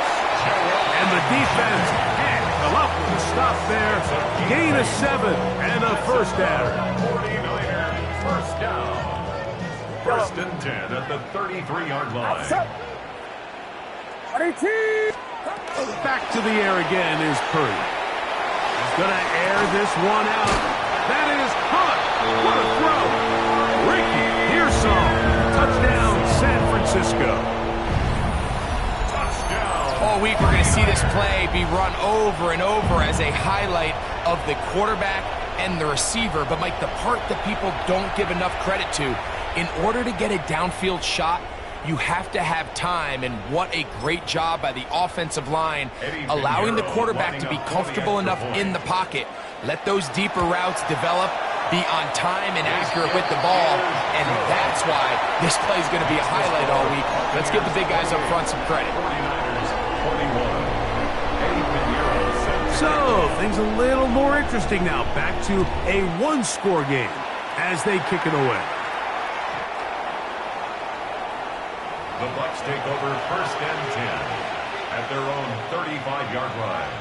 And the defense can't come up with a stop there. Gain of 7 and a first down. 49ers first down. First and 10 at the 33-yard line. Back to the air again is Purdy. He's going to air this one out. That is caught. What a throw. Ricky Pearsall. Touchdown, San Francisco. Touchdown. All week we're going to see this play be run over and over as a highlight of the quarterback and the receiver. But, Mike, the part that people don't give enough credit to, in order to get a downfield shot, you have to have time, and what a great job by the offensive line, allowing the quarterback to be comfortable enough in the pocket. Let those deeper routes develop, be on time and accurate with the ball, and that's why this play is going to be a highlight all week. Let's give the big guys up front some credit. 49ers 21. So, things a little more interesting now. Back to a one-score game as they kick it away. The Bucs take over first and 10 at their own 35-yard line.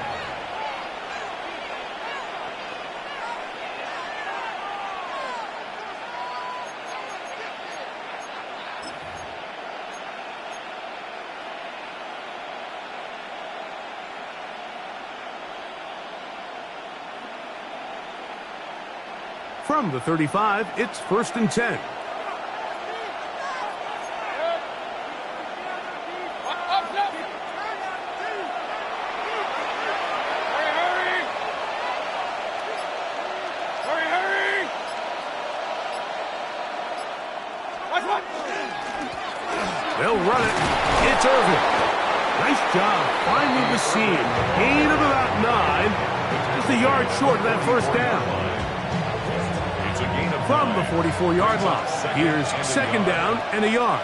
From the 35, it's first and 10. They'll run it. It's Irvin. Nice job finding the seam. Gain of about 9. Just a yard short of that first down. It's a gain of From the 44-yard line, here's second down and a yard.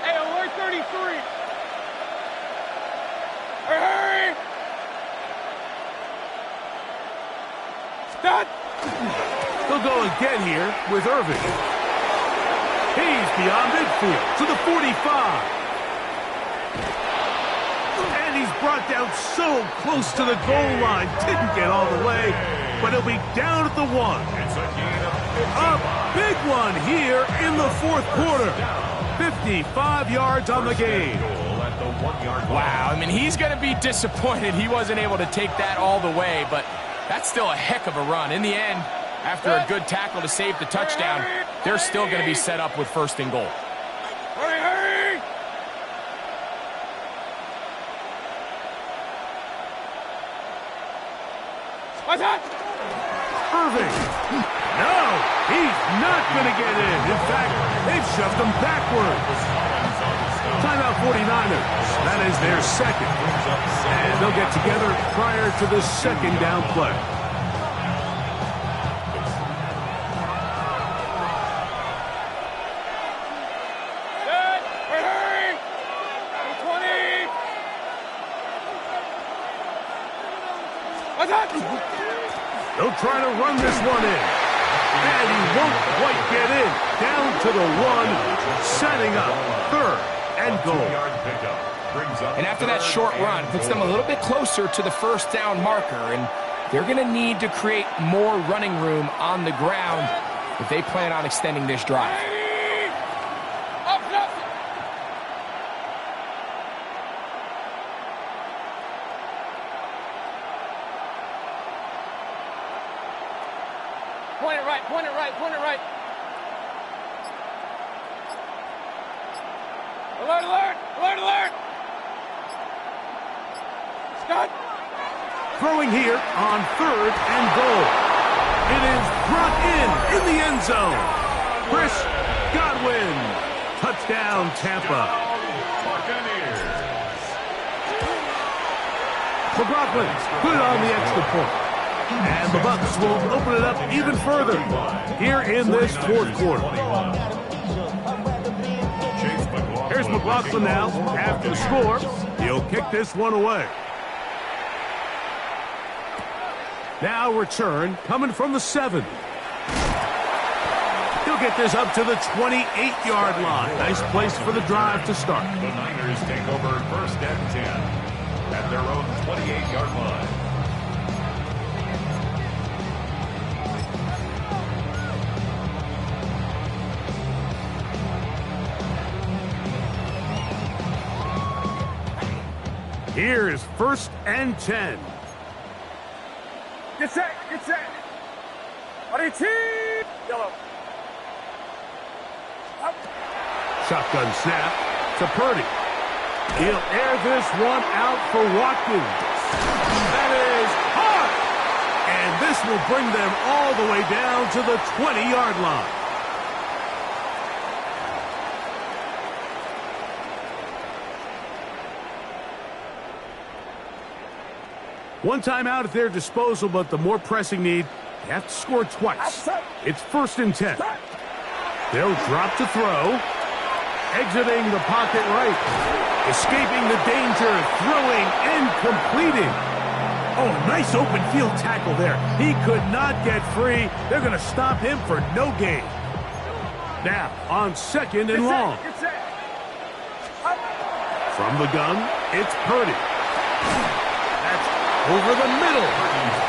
Hey, alert 33. Hurry! Stop! They'll go again here with Irvin. He's beyond midfield to the 45. And he's brought down so close to the goal line. Didn't get all the way, but he'll be down at the 1. It's a gain of A big one here in the fourth quarter. 55 yards on the game. goal at the 1-yard line. Wow, I mean, he's going to be disappointed he wasn't able to take that all the way, but that's still a heck of a run. In the end, after a good tackle to save the touchdown, they're still going to be set up with first and goal. Hurry, hurry! What's that? Irving. No, he's not going to get in. In fact, they've shoved him backwards. Timeout 49ers. That is their second. And they'll get together prior to the second down play. Good! Hurry! 20! What's that? They'll try to run this one in. And he won't quite get in. Down to the 1, setting up third and goal. 2-yard pickup brings up And after that short run, puts them a little bit closer to the first down marker, and they're going to need to create more running room on the ground if they plan on extending this drive. Up, up! Point it right, point it right, point it right. Alert, alert, alert, alert! Stop! Throwing here on third and goal. It is brought in the end zone. Chris Godwin. Touchdown, Tampa. Buccaneers. McLaughlin put it on the extra point. And the Bucs will open it up even further here in this fourth quarter. Here's McLaughlin now after the score. He'll kick this one away. Now return coming from the 7. He'll get this up to the 28-yard line. Nice place for the drive to start. The Niners take over 1st and 10 at their own 28-yard line. Here is 1st and 10. Get set, get set. Ready, team. Yellow. Up. Shotgun snap to Purdy. He'll air this one out for Watkins. That is hard. And this will bring them all the way down to the 20-yard line. One timeout at their disposal, but the more pressing need, they have to score twice. It's 1st and 10. They'll drop to throw. Exiting the pocket right. Escaping the danger, throwing and completing. Oh, nice open field tackle there. He could not get free. They're going to stop him for no gain. Now, on 2nd and long. From the gun, it's Purdy. Over the middle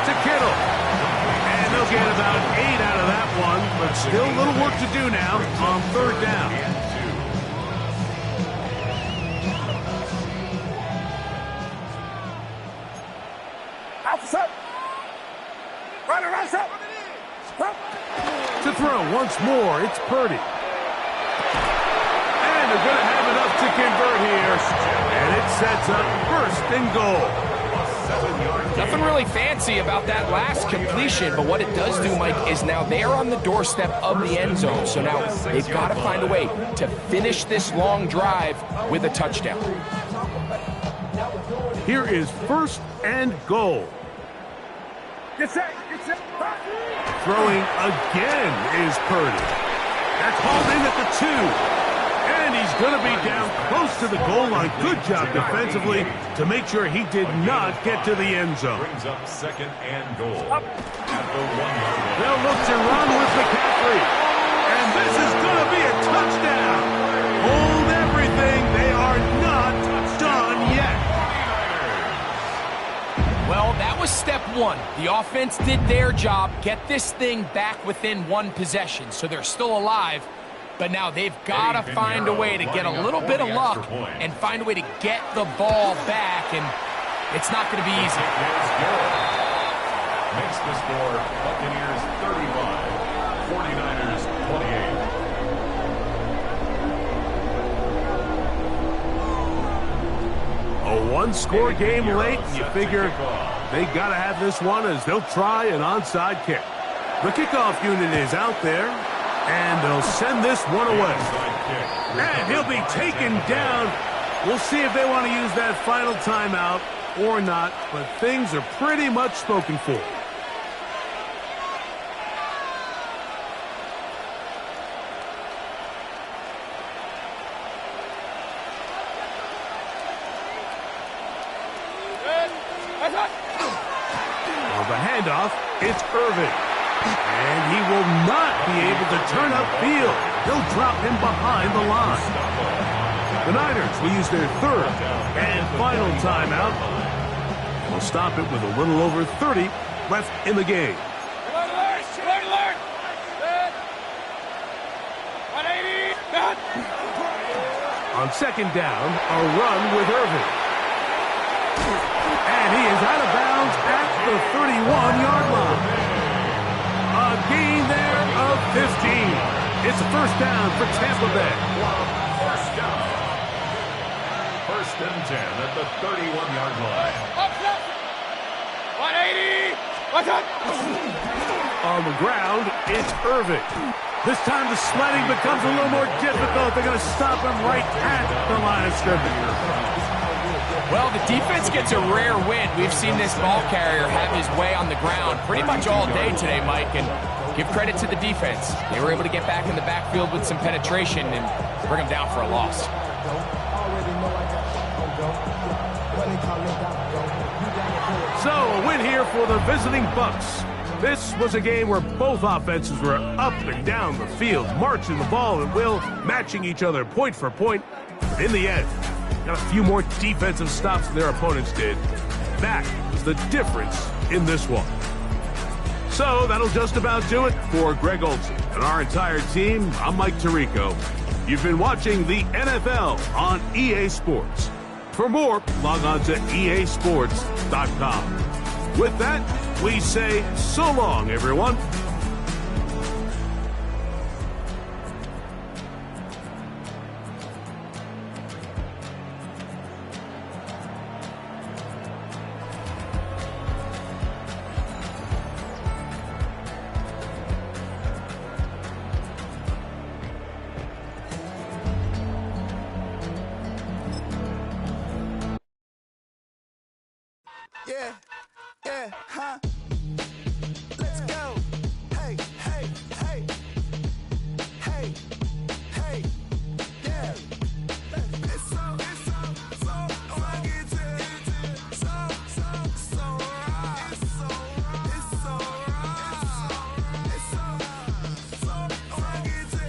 to Kittle. And they'll get about 8 out of that one, but still a little work to do now on 3rd down. To throw once more, it's Purdy. And they're going to have enough to convert here. And it sets up 1st and goal. Nothing really fancy about that last completion, but what it does do, Mike, is now they're on the doorstep of the end zone. So now they've got to find a way to finish this long drive with a touchdown. Here is 1st and goal. Get set, get set. Throwing again is Purdy. That's hauled in at the 2. And he's going to be down close to the goal line. Good job defensively to make sure he did not get to the end zone. Brings up 2nd and goal at the 1-yard line. They'll look to run with McCaffrey. And this is going to be a touchdown. Hold everything. They are not done yet. Well, that was step 1. The offense did their job, get this thing back within 1 possession, so they're still alive. But now they've got to find a way to get a little bit of luck and find a way to get the ball back, and it's not going to be easy. Makes the score Buccaneers 35, 49ers 28. A 1-score game late, and you figure they got to have this one as they'll try an onside kick. The kickoff unit is out there. And they'll send this one away. And he'll be taken down. We'll see if they want to use that final timeout or not, but things are pretty much spoken for. On the handoff, it's Irvin. And he will not be able to turn upfield. They'll drop him behind the line. The Niners will use their 3rd and final timeout. They'll stop it with a little over 30 left in the game. Alert! 180! On 2nd down, a run with Irvin. And he is out of bounds at the 31-yard line. A gain there of 15. It's a 1st down for Tampa Bay. 1st down. 1st and 10 at the 31-yard line. 180! What's up? On the ground, it's Irvin. This time the sledding becomes a little more difficult. They're going to stop him right at the line of scrimmage. Well, the defense gets a rare win. We've seen this ball carrier have his way on the ground pretty much all day today, Mike, and give credit to the defense. They were able to get back in the backfield with some penetration and bring them down for a loss. So, a win here for the visiting Bucs. This was a game where both offenses were up and down the field, marching the ball at will, matching each other point for point. But in the end, got a few more defensive stops than their opponents did. That was the difference in this one. So that'll just about do it for Greg Olson and our entire team. I'm Mike Tirico. You've been watching the NFL on EA Sports. For more, log on to easports.com. With that, we say so long, everyone. Yeah, yeah, huh? Let's go. Hey, hey, hey. Hey, hey, yeah. It's so fucking so right. It's so right. It's so fucking so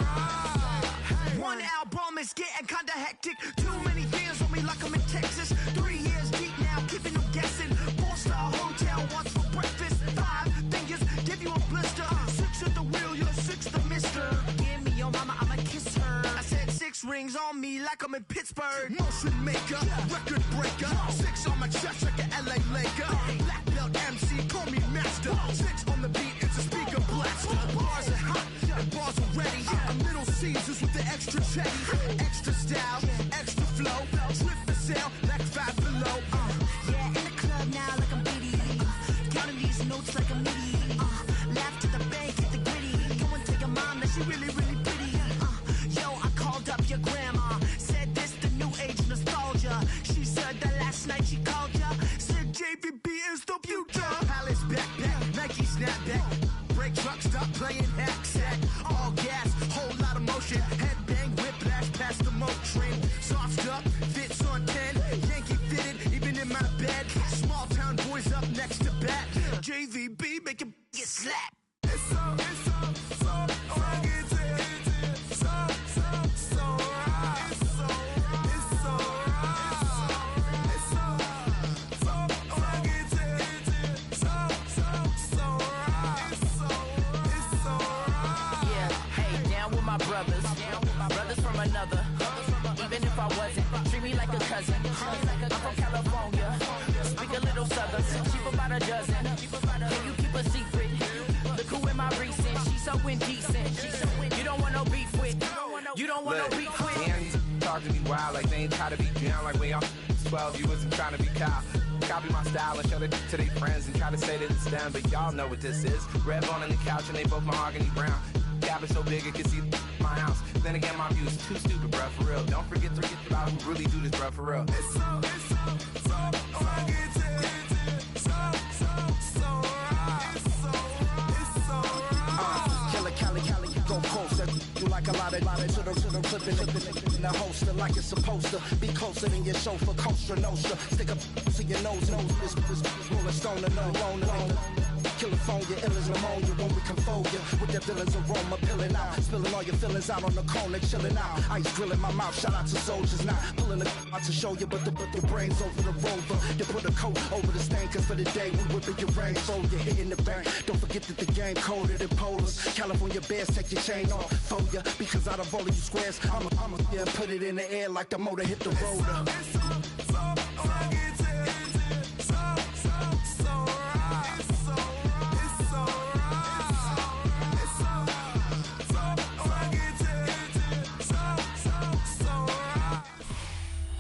right. One album is getting kinda hectic. Too many fans on me like I'm in Texas. 3 years deep now, keeping them guessing. 4-star hotel, what's for breakfast? 5 fingers, give you a blister. 6 at the wheel, you're 6 the mister. Give me your mama, I'ma kiss her. I said 6 rings on me like I'm in Pittsburgh. Motion maker, record breaker. 6 on my chest like an LA Laker. Black belt MC, call me master. 6 on the beat, it's a speaker blaster. Bars are hot, and bars are ready. A Little Caesars with the extra chetty. Extra style, extra flow. Trip for sale, like 5 below. Yeah, in the club now like I'm Diddy. Counting these notes like I'm Nitty. Laugh to the bank, hit the gritty. Go and tell your mom that she really, really pretty. Yo, I called up your grandma. Said this the new age nostalgia. She said that last night she called ya. Said JVB is the future. Palace backpack, Nike snapback. Break truck, stop playing hack sack. All gas, whole lot of motion. Headbang, whiplash, past the moat train. Soft stuff, fits on 10. Yankee fitted, even in my bed. Small town boys up next to bat. JVB, make it get slapped. It's so fucking so right. It's so right. It's so right. It's so fucking so right. Yeah, hey, down with my brothers. Brothers from another. Even if I wasn't, treat me like a cousin. I'm from California. Speak a little southern. Cheap about a dozen. Can you keep a secret? Look who in my recent. She's so indecent. You don't want no beef with. You don't want no beef with. Damn, these talk to me wild like they ain't try to be down like when y'all 12, you wasn't trying to be Kyle. Copy my style and show it to their friends and try to say that it's them, but y'all know what this is. Red bone on the couch and they both mahogany brown. Cabin so big it can see my house. Then again, my view's too stupid, bruh, for real. Don't forget about who really do this, bruh, for real. It's so fucking so right. It's so right. Killer Cali, go closer. You like a lot of to the clipping in the holster like it's supposed to be closer than your chauffeur. Coaster Nostra, stick up to your nose. This rolling stone and no. California, ill as pneumonia when we can fold you with that villain's aroma, pilling out, spilling all your feelings out on the corner, chilling out. Ice grilling my mouth, shout out to soldiers, not pulling the out to show you, but the brains over the rover. You put a coat over the stain, cause for the day we whipping your rain, so you're hitting the bank. Don't forget that the game colder than polars. California bears, take your chain off for ya, because out of all of you squares, I'ma yeah, put it in the air like the motor hit the rotor.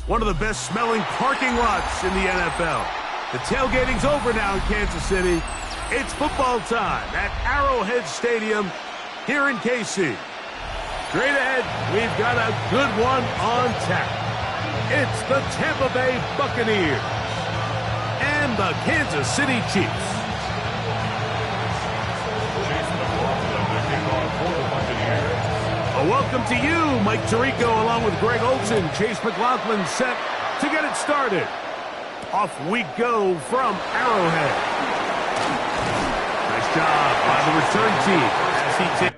One of the best smelling parking lots in the NFL. The tailgating's over now in Kansas City. It's football time at Arrowhead Stadium here in KC. Straight ahead, we've got a good one on tap. It's the Tampa Bay Buccaneers and the Kansas City Chiefs. A welcome to you, Mike Tirico, along with Greg Olson. Chase McLaughlin set to get it started. Off we go from Arrowhead. Nice job by the return team as he takes.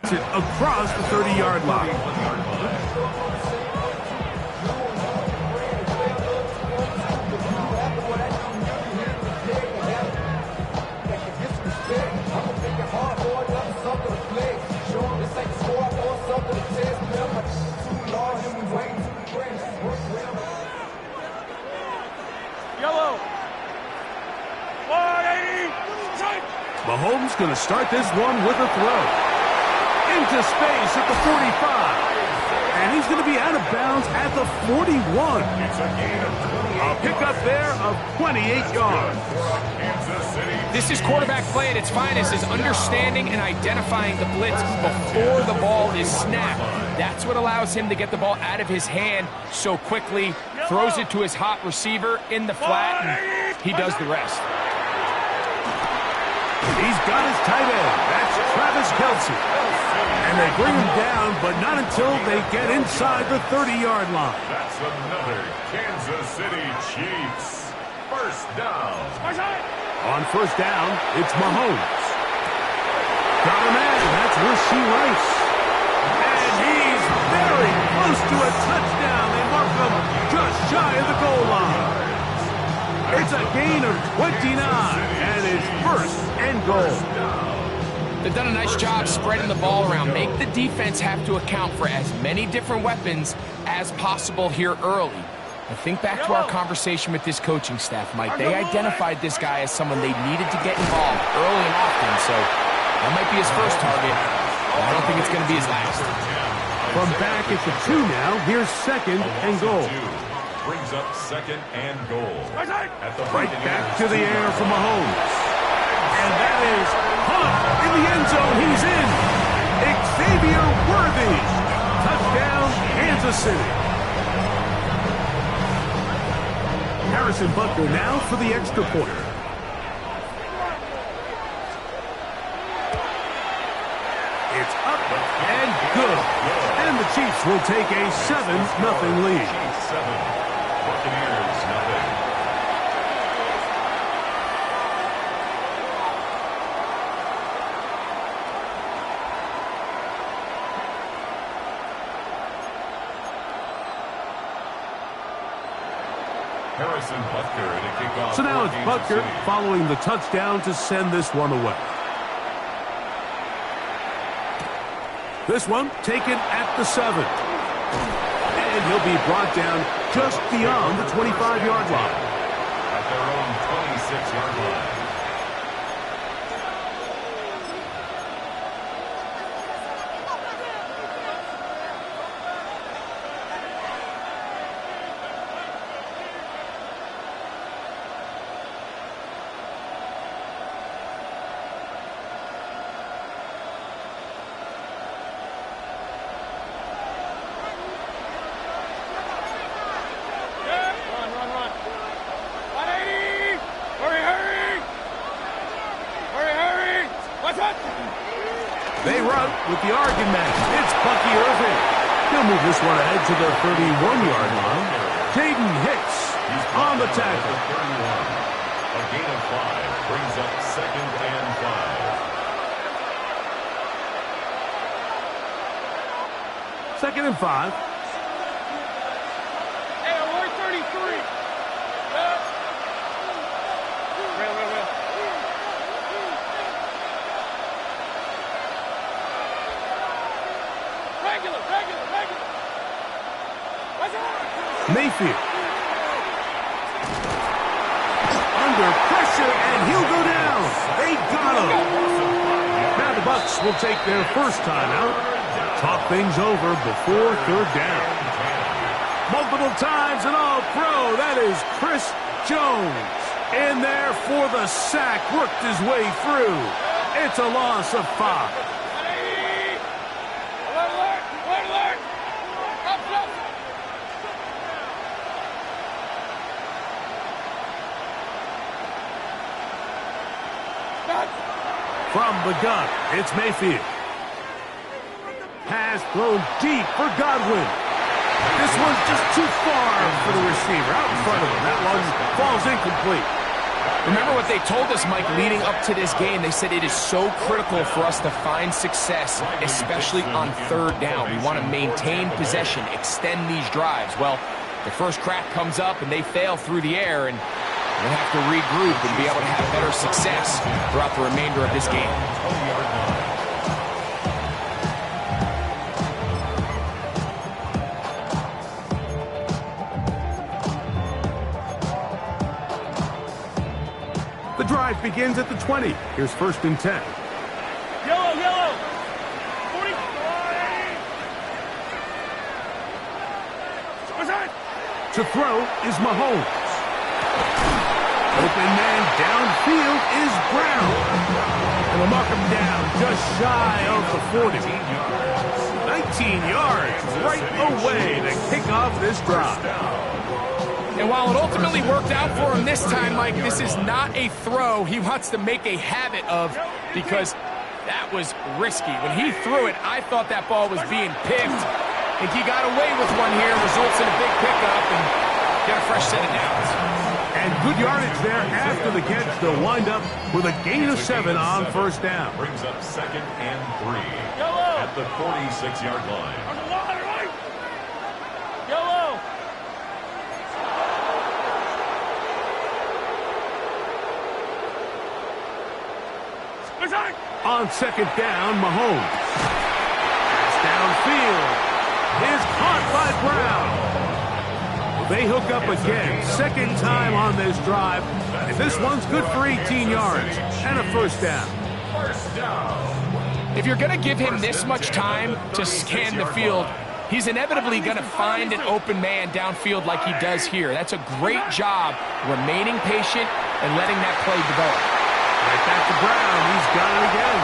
Across the 30-yard line. Mahomes going to start this one with a throw. Into space at the 45. And he's going to be out of bounds at the 41. A pickup there of 28 yards. This is quarterback play at its finest, is understanding and identifying the blitz before the ball is snapped. That's what allows him to get the ball out of his hand so quickly, throws it to his hot receiver in the flat, and he does the rest. He's got his tight end. That's Travis Kelce. And they bring him down, but not until they get inside the 30-yard line. That's another Kansas City Chiefs. First down. On first down, it's Mahomes. Got a man, that's Rasheed Rice. And he's very close to a touchdown. They mark him just shy of the goal line. It's a gain of 29, and it's first and goal. They've done a nice job spreading the ball around. Make the defense have to account for as many different weapons as possible here early. And think back to our conversation with this coaching staff, Mike. They identified this guy as someone they needed to get involved early and often, so that might be his first target, but I don't think it's going to be his last. From back at the 2 now, here's second and goal. Brings up second and goal. At the right back to the air for Mahomes. And that is caught in the end zone. He's in. Xavier Worthy. Touchdown, Kansas City. Harrison Butker now for the extra point. It's up and good. And the Chiefs will take a 7-0 lead. 7. Buccaneers, nothing. Harrison Butker at a kickoff. So now it's Butker following the touchdown to send this one away. This one taken at the 7. And he'll be brought down just beyond the 25-yard line. At their own 26-yard line. They run with the argument. It's Bucky Irving. He'll move this one ahead to the 31-yard line. Jaden Hicks on the tackle. A gain of 5 brings up 2nd and 5. 2nd and 5. Hey, we're 33. Real. Regular. What's up? Mayfield. Under pressure, and he'll go down. They got him. Now the Bucs will take their first time out. Talk things over before 3rd down. Multiple times and all pro. That is Chris Jones. In there for the sack. Worked his way through. It's a loss of 5. Alert! Up! From the gun, it's Mayfield. Pass thrown deep for Godwin. This one's just too far for the receiver. Out in front of him. That one falls incomplete. Remember what they told us, Mike, leading up to this game. They said it is so critical for us to find success, especially on 3rd down. We want to maintain possession, extend these drives. Well, the first crack comes up, and they fail through the air, and we'll have to regroup and be able to have better success throughout the remainder of this game. The drive begins at the 20. Here's 1st and 10. Yellow! 40! To throw is Mahomes. Open man downfield is Brown. And they'll mark him down just shy of the 40. 19 yards right away to kick off this drive. And while it ultimately worked out for him this time, Mike, this is not a throw he wants to make a habit of, because that was risky. When he threw it, I thought that ball was being picked. I think he got away with one here, results in a big pickup, and get a fresh set of downs. And good yardage there after the catch. They'll wind up with a gain of 7 on 1st down. Brings up 2nd and 3 Yellow. at the 46-yard line. Yellow. On 2nd down, Mahomes. Pass downfield is caught by Brown. They hook up again. 2nd time on this drive. And this one's good for 18 yards and a 1st down. If you're going to give him this much time to scan the field, he's inevitably going to find an open man downfield like he does here. That's a great job remaining patient and letting that play develop. Right back to Brown. He's got it again.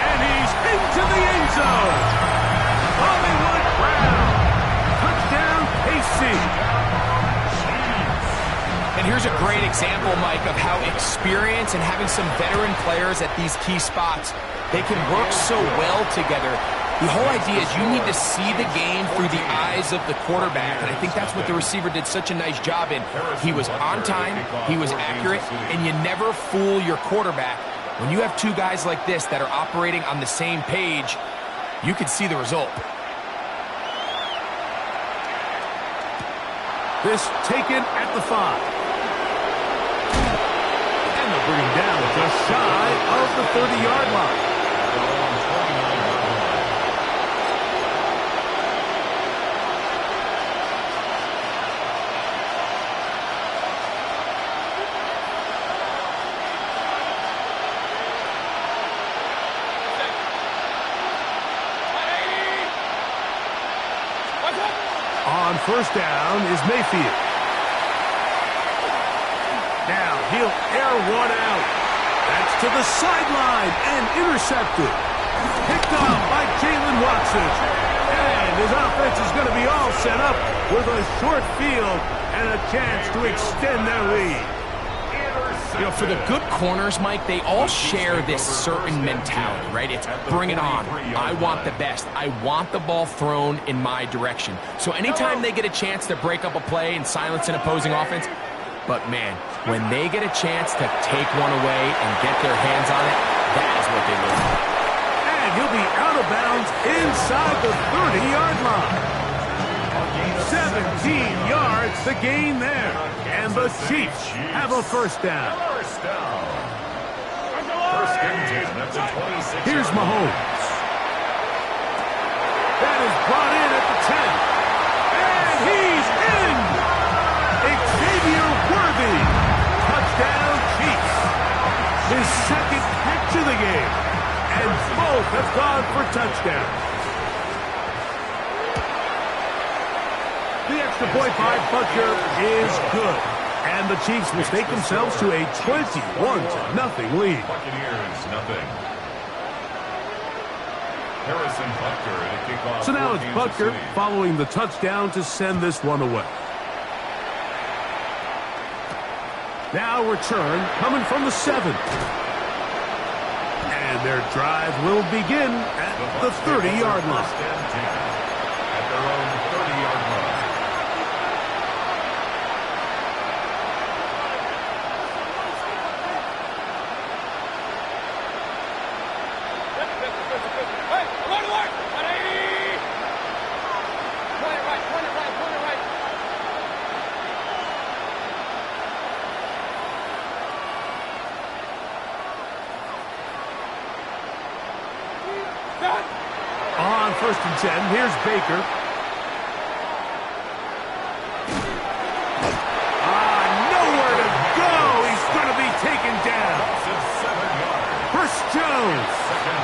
And he's into the end zone. Hollywood Brown. Touchdown, KC. And here's a great example, Mike, of how experience and having some veteran players at these key spots, they can work so well together. The whole idea is you need to see the game through the eyes of the quarterback, and I think that's what the receiver did such a nice job in. He was on time, he was accurate, and you never fool your quarterback. When you have two guys like this that are operating on the same page, you can see the result. This taken at the 5. And they'll bring him down just shy of the 30-yard line. On 1st down is Mayfield. Now he'll air one out. That's to the sideline and intercepted. Picked up by Jalen Watson. And his offense is going to be all set up with a short field and a chance to extend their lead. You know, for the good corners, Mike, they all share this certain mentality, right? It's bring it on. I want the best. I want the ball thrown in my direction. So anytime they get a chance to break up a play and silence an opposing offense, but man, when they get a chance to take one away and get their hands on it, that is what they look for. And he'll be out of bounds inside the 30-yard line. 17 yards to gain there. And the Chiefs have a first down. First down. First and 10 at the 26. Here's Mahomes. That is brought in at the 10. And he's in! Xavier Worthy. Touchdown Chiefs. His second catch of the game. And both have gone for touchdowns. The extra point by Butker is good. And the Chiefs will take themselves to a 21-0 lead. Buccaneers, nothing. Harrison Butker at a kickoff. So now it's Butker following the touchdown to send this one away. Now return coming from the 7. And their drive will begin at the 30-yard line. First and 10 at their own 30-yard line. On first and 10, here's Baker. Nowhere to go. He's going to be taken down. First Jones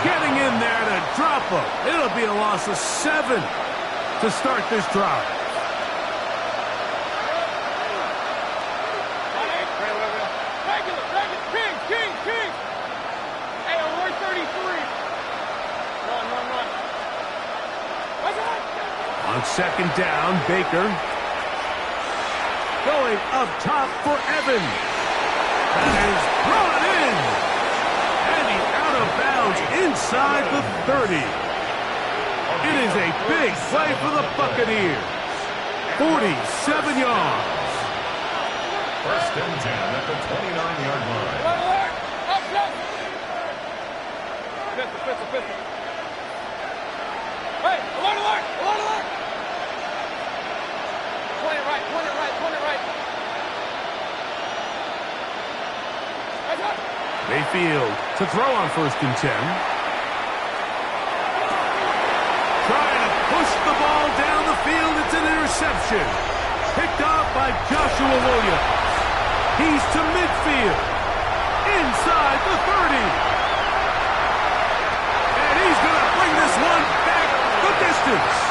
getting in there to drop him. It'll be a loss of 7 to start this drive. King. Hey, we're 33. Run. On second down, Baker. Going up top for Evans. That is brought in. And he's out of bounds inside the 30. It is a big play for the Buccaneers. 47 yards. First and 10 at the 29-yard line. Pistol. Hey, alert! Point it right. Mayfield to throw on first and 10. Trying to push the ball down the field. It's an interception. Picked off by Joshua Williams. He's to midfield. Inside the 30. And he's going to bring this one back the distance.